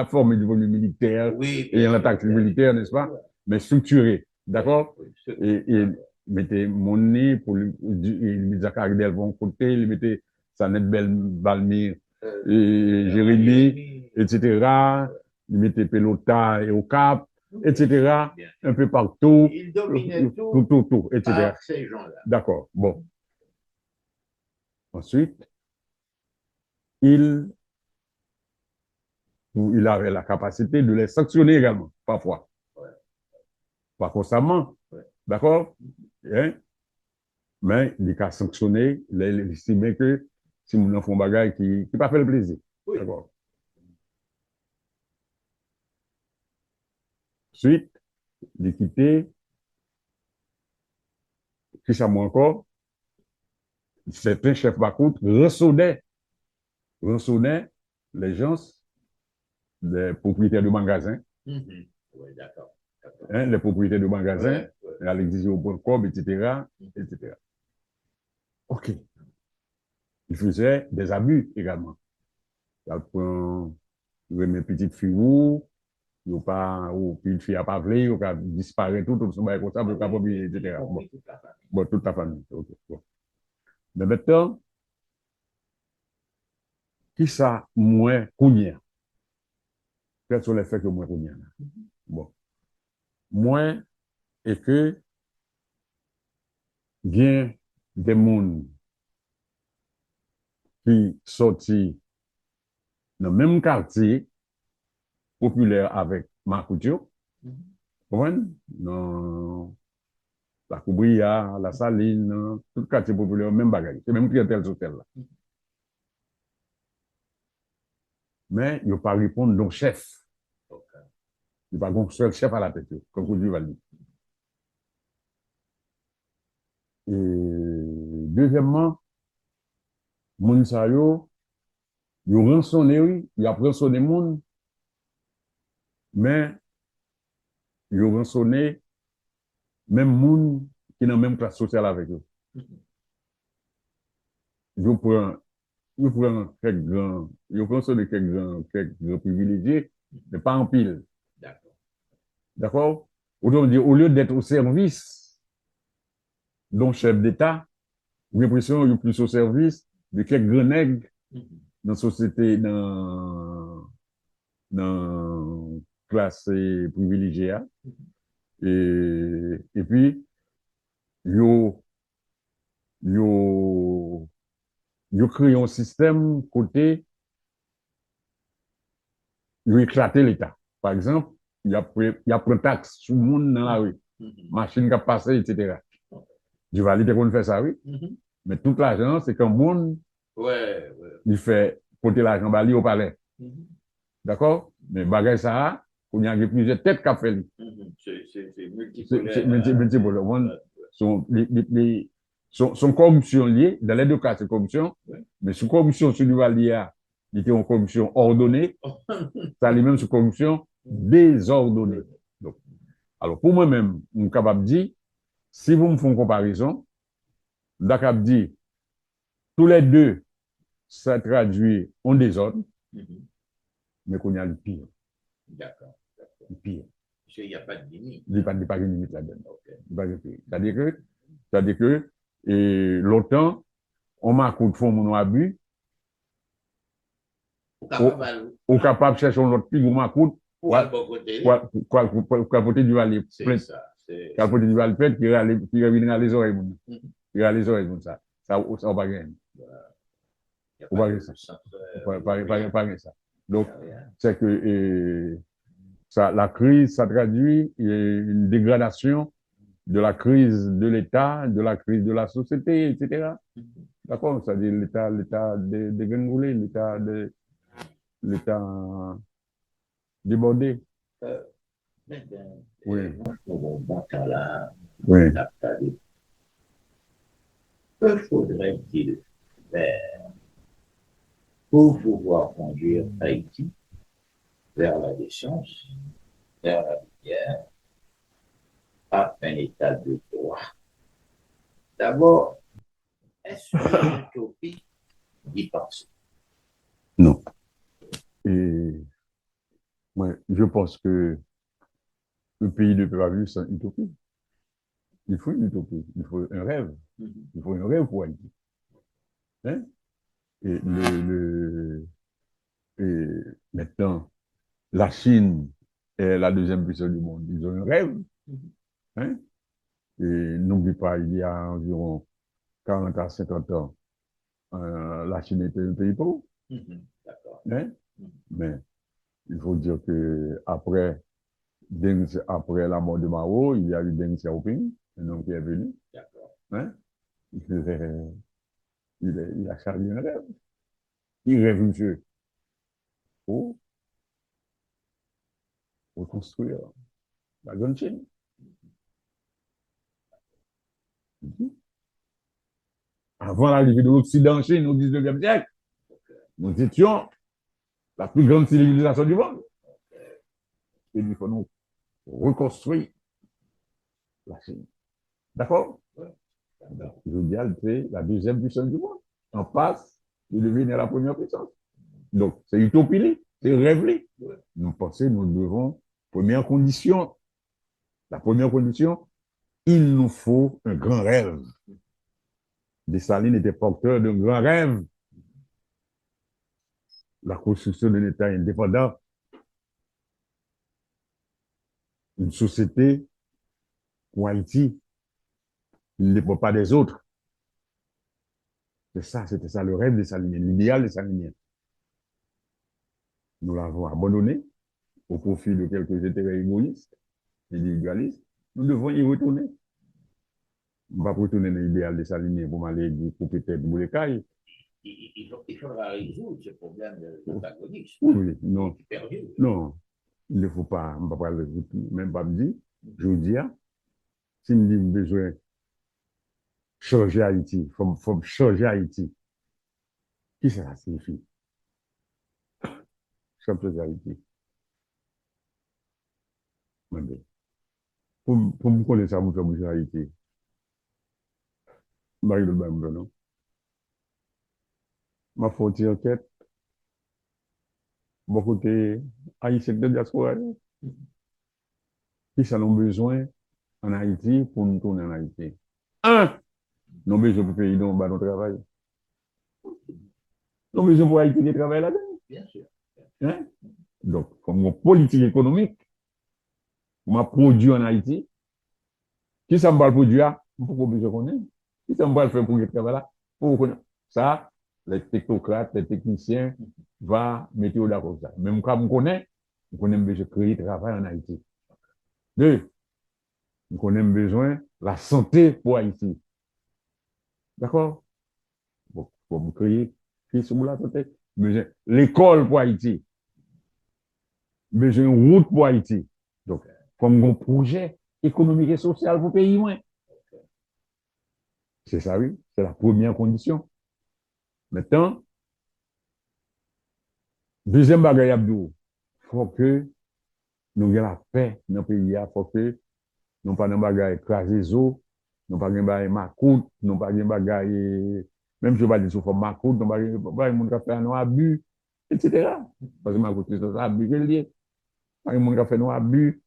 [SPEAKER 3] formé du volume militaire et en attaque militaire, n'est-ce pas? Mais structuré. D'accord? Et mettez mon nez pour il mettait Zakardel bon côté, il mettait Sanet Balmire et Jérémy, etc. Il mettait Pelota et au Cap, etc. Un peu partout.
[SPEAKER 2] Il dominait tout,
[SPEAKER 3] etc.
[SPEAKER 2] par ces gens-là.
[SPEAKER 3] D'accord. Bon. Ensuite, il avait la capacité de les sanctionner également, parfois. Pas constamment. D'accord? Hein? Mais il a sanctionné, il estimait que si mon enfant bagaille qui pas fait le plaisir. D'accord? Ensuite, il quitté, récemment encore, certains chefs par contre rançonnaient les gens, les propriétaires de magasins,
[SPEAKER 2] Oui, d'accord.
[SPEAKER 3] hein, les propriétaires de magasins, à l'exigio.com, etc., etc. OK. Il faisait des abus également. Il prend mes petites filles, il pas, ou puis une fille a pas voulu, ou a disparu tout son bail comme ça, pour pas etc. Bon, toute la famille. Okay. Bon. Mais maintenant, qui ça moins cognien? Quels sont les faits que moins cognien? Bon. Moins est que vient des mondes qui sortent dans le même quartier populaire avec Makoutio, dans la Coubria, la Saline, tout le quartier populaire, même bagaille, c'est même clientèle sociale là. Mais il ne pas répondre non chef. Il n'y a pas un seul chef à la tête, comme vous dites. Et deuxièmement, moun sa yo, yo rançonné, oui, il a rançonné moun, mais yo rançonné même moun qui dans même classe sociale avec eux. je prends, je prends quelques grands, je prends sur quelques grands privilégiés, mais pas en pile.
[SPEAKER 2] D'accord.
[SPEAKER 3] D'accord? Autrement dit, au lieu d'être au service d'un chef d'État, j'ai l'impression qu'il est plus au service de quelques grands nègres dans la société, dans classe privilégiée. Et puis, yo, yo, yo créé un système côté, yo éclaté l'État. Par exemple, il y a pris taxe sur le monde dans la rue, machine qui a passé, etc. Du vas aller qu'on fait ça, oui. Mais tout l'argent, c'est qu'un monde,
[SPEAKER 2] Ouais, ouais.
[SPEAKER 3] il fait porter l'argent bali au palais. D'accord? Mais bagay ça, on y a plusieurs têtes qui a fait.
[SPEAKER 2] C'est multipolaire.
[SPEAKER 3] C'est multipolaire. Son corruption liée, dans les deux cas, c'est corruption, mais sous corruption, celui lié, il était en corruption ordonnée, ça lui-même sous corruption désordonnée. Donc, alors, pour moi-même, je suis capable de dire, si vous me faites une comparaison, je suis capable de dire, tous les deux, ça traduit en désordre, mais qu'on y a le pire.
[SPEAKER 2] D'accord.
[SPEAKER 3] Le pire.
[SPEAKER 2] Parce qu'il n'y a pas de limite.
[SPEAKER 3] Il n'y a pas de limite là-dedans. C'est-à-dire que, et longtemps, on m'a coup de fond mon abus, au capable de chercher un autre pays, on m'a coup
[SPEAKER 2] pour côté.
[SPEAKER 3] Quoi côté du Valais.
[SPEAKER 2] C'est ça.
[SPEAKER 3] Quoi côté du Valais, qui reviendra les oreilles. Il a les oreilles, ça. Ça, on va gagner. On va gagner ça. Pas ça. Donc, c'est que, ça, la crise, ça traduit une dégradation de la crise de l'État, de la crise de la société, etc. D'accord? C'est-à-dire l'État dégringolé, l'État débordé.
[SPEAKER 2] Oui. Bon temps là,
[SPEAKER 3] oui.
[SPEAKER 2] Que faudrait-il faire pour pouvoir conduire Haïti vers la décence, vers la lumière, à un état de droit? D'abord, est-ce une utopie d'y penser?
[SPEAKER 3] Non. Et ouais, je pense que le pays ne peut pas vivre sans utopie. Il faut une utopie, il faut un rêve. Il faut un rêve pour Haïti. Hein? Et, et maintenant, la Chine est la deuxième puissance du monde. Ils ont un rêve. Hein? Et n'oublie pas, il y a environ 40 à 50 ans, la Chine était un pays pauvre. Hein? Mais il faut dire que après la mort de Mao, il y a eu Deng Xiaoping, un homme qui est venu. Hein? Il a chargé un rêve. Il rêve, monsieur, pour reconstruire la grande Chine. Avant l'arrivée de l'Occident en Chine au 19e siècle, nous étions la plus grande civilisation du monde. Et il faut nous reconstruire la Chine. D'accord? L'idéal, c'est la deuxième puissance du monde. On passe de devenir la première puissance. Donc, c'est utopie, c'est rêve. Nous pensons, nous devons, la première condition, il nous faut un grand rêve. Dessalines était porteur d'un grand rêve. La construction d'un État indépendant, une société pour Haïti, il ne dépend pas des autres. C'était ça le rêve des Saliniens, l'idéal des Saliniens. Nous l'avons abandonné au profit de quelques intérêts égoïstes, individualistes. Nous devons y retourner. On va retourner dans l'idéal des Saliniens pour m'aller dire pour peut-être vous les cailles.
[SPEAKER 2] Il faudra résoudre ce problème de l'antagonisme.
[SPEAKER 3] Oui, non. Non, il ne faut pas, on ne va pas le même pas me dire. Je vous dis, si me dit besoin changer Haïti, faut changer Haïti. Qui ça signifie? Changer Haïti. Pour me connaître ça, vous faites bouger Haïti. Marie-Le Bamble, non? Ma faute enquête, beaucoup de haïtiens de diaspora, qui en ont besoin en Haïti pour nous tourner en Haïti. Un, nous avons besoin pour payer notre travail. Nous avons besoin pour Haïti de travailler là-dedans.
[SPEAKER 2] Bien sûr.
[SPEAKER 3] Hein? Donc, comme une politique économique, ma produit en Haïti, qui ça me va le produire? Pourquoi besoin qu'on ait? Qui ça me va le faire pour le travail là? Pour qu'on ça, les technocrates, les techniciens, va mettre au d'accord ça. Même quand on connaît besoin de créer travail en Haïti. Deux, on a besoin de la santé pour Haïti. D'accord? Bon, pour créer, sur la santé. Besoin l'école pour Haïti. Besoin de route pour Haïti. Donc, comme un projet économique et social pour le pays. C'est ça, oui. C'est la première condition. Maintenant, deuxième bagage, Abdou, il faut que nous ayons la paix dans le pays. Il faut que nous pas de bagage écraser les eaux, nous pas de bagage macoute, nous pas de bagage, même si je vais dire sous forme macoute, nous pas de bagage qui fait un abus, etc. Parce que macoute, c'est ça, abus, c'est lié. Pas de qui fait un abus,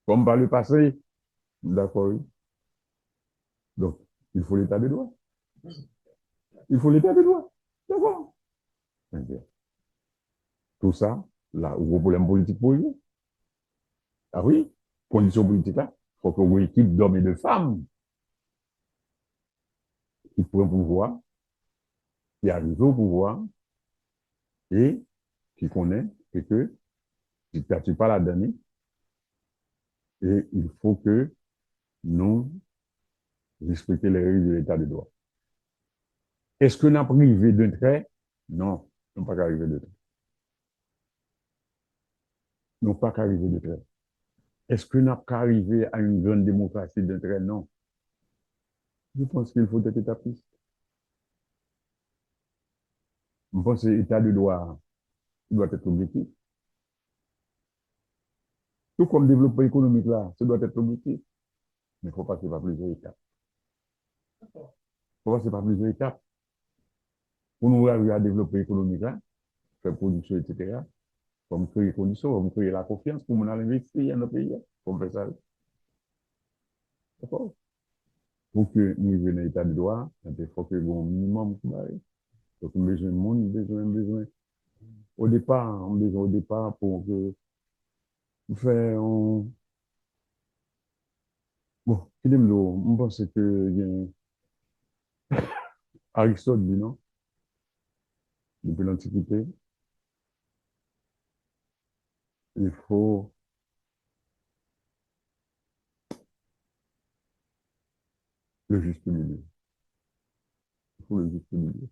[SPEAKER 3] comme par le passé. D'accord, oui. Donc, il faut l'état de droit. Il faut l'état de droit. D'accord. Tout ça, là, gros problème politique pour lui. Ah oui, condition politique là, il faut qu'on ait une équipe d'hommes et de femmes qui prennent pouvoir, qui arrivent au pouvoir et qui connaissent et que dictature pas la donner. Et il faut que nous respections les règles de l'état de droit. Est-ce que nous avons privé d'un trait? Non, nous n'avons pas arrivé de trait. Nous n'avons pas arrivé de trait. Est-ce que nous n'avons pas arrivé à une grande démocratie d'un trait? Non. Je pense qu'il faut être étapiste. Je pense que l'état de droit doit être objectif. Tout comme développement économique là, ça doit être objectif. Mais il faut passer par plusieurs étapes. Il faut passer par plusieurs étapes. Pour nous arriver à développer économique là, faire production, etc., comme créer les conditions, comme créer la confiance pour nous investir dans notre pays. Comme faire ça. D'accord? Pour que nous arrivions à l'état de droit, il faut que nous ayons un minimum. Donc, nous avons besoin de monde, besoin. Au départ, on a besoin au départ pour que nous fassions. Bon, je pense que Aristote dit non, depuis l'Antiquité, il faut le juste milieu. Il faut le juste milieu.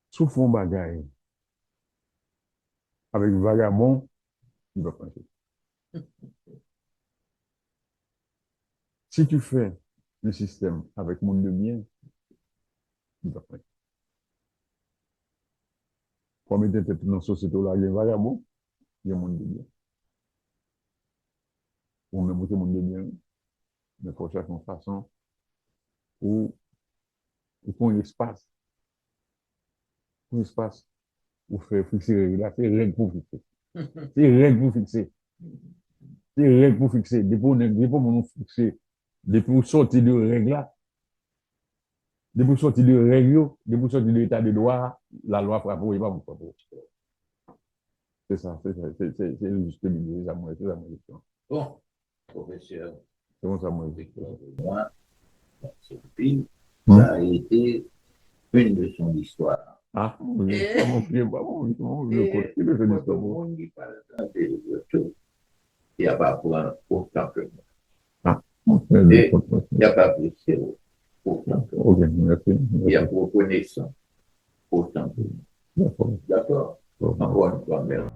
[SPEAKER 3] Sauf un bagaille avec vagabond, il va passer. Si tu fais le système avec monde de bien, il va passer. Pour mettre tête dans la société là, il y a vagabond, il y a monde de bien. Pour même monter monde de bien, mais il faut chercher une façon où il faut un espace. Un espace où faire fixer les règles. C'est règle pour fixer. C'est règle pour fixer. C'est règle pour fixer. Depuis on fixer, depuis on sortir de règle là, depuis on sortir de règle, depuis on sortir de l'état de droit, la loi frappe, il va vous frapper. C'est ça, c'est le juste milieu, c'est ça mon question.
[SPEAKER 2] Bon, professeur,
[SPEAKER 3] C'est bon ça mon question.
[SPEAKER 2] moi, cette fille, ça a été une leçon d'histoire.
[SPEAKER 3] Ah, oui, pas mon pied, pas mon le côté de
[SPEAKER 2] Tout
[SPEAKER 3] l'histoire.
[SPEAKER 2] le monde qui parle de tout, il n'y a pas pour autant que moi.
[SPEAKER 3] Ah,
[SPEAKER 2] Et il n'y a pas plus que autant que moi.
[SPEAKER 3] ok, merci.
[SPEAKER 2] Il y a pour connaissance autant que moi.
[SPEAKER 3] D'accord.
[SPEAKER 2] D'accord? Encore une fois, merci.